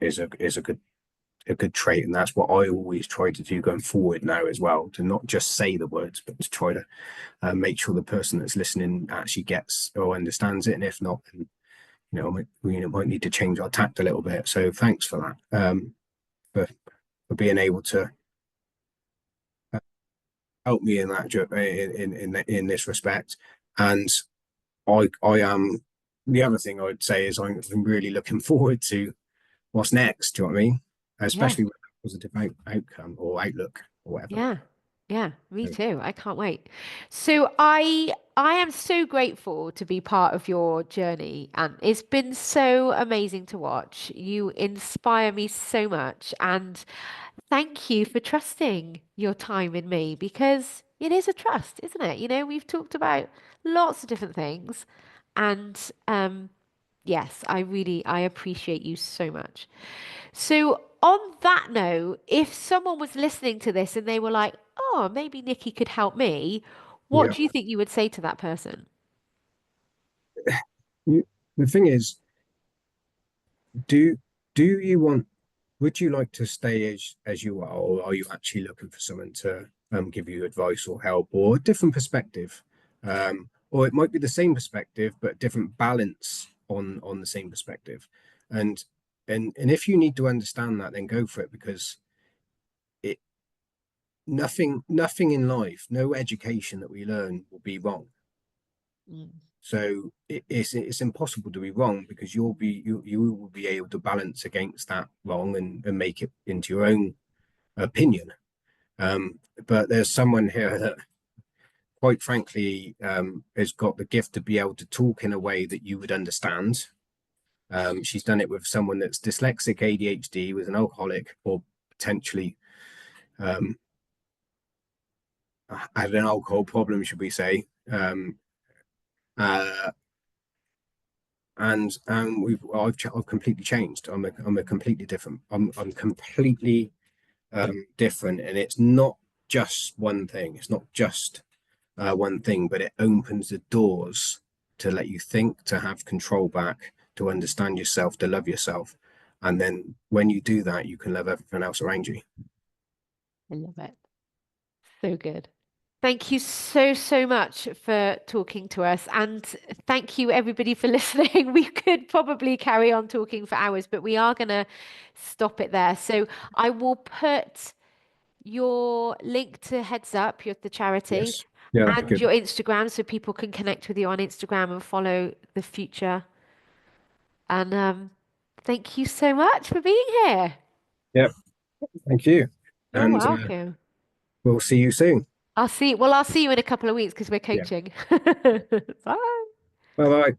good trait, and that's what I always try to do going forward now as well. To not just say the words, but to try to make sure the person that's listening actually gets or understands it, and if not, then we might need to change our tact a little bit. So thanks for that, for being able to help me in that in this respect, and I am. The other thing I'd say is I'm really looking forward to what's next. Do you know what I mean? Yeah, Especially with a positive outcome or outlook or whatever. yeah, yeah, me So, too. I can't wait. So I am so grateful to be part of your journey, and it's been so amazing to watch. You inspire me so much, and thank you for trusting your time in me because it is a trust, isn't it? We've talked about lots of different things, and yes, I appreciate you so much. So, on that note, if someone was listening to this and they were like, "Oh, maybe Nikki could help me," what yeah. do you think you would say to that person? You, the thing is, do do you want? Would you like to stay as you are, or are you actually looking for someone to give you advice or help or a different perspective? Or it might be the same perspective but different balance on the same perspective. And and if you need to understand that, then go for it because it nothing in life, no education that we learn will be wrong. Mm, So it's impossible to be wrong because you will be able to balance against that wrong and make it into your own opinion. But there's someone here that, quite frankly, has got the gift to be able to talk in a way that you would understand. She's done it with someone that's dyslexic, ADHD, with an alcoholic, or potentially had an alcohol problem, should we say? Uh, and I've completely changed. I'm a completely different. I'm completely different, and it's not just one thing. It's not just one thing, but it opens the doors to let you think, to have control back, to understand yourself, to love yourself, and then when you do that, you can love everything else around you. I love it. So good. Thank you so, so much for talking to us. And thank you, everybody, for listening. We could probably carry on talking for hours, but we are going to stop it there. So I will put your link to Heads Up, the charity, Yes. Yeah, that'd be and good. your Instagram so people can connect with you on Instagram and follow the future. And thank you so much for being here. Yeah, thank you. You're And welcome. we'll see you soon. I'll see you in a couple of weeks because we're Yeah. coaching. Bye. Bye bye.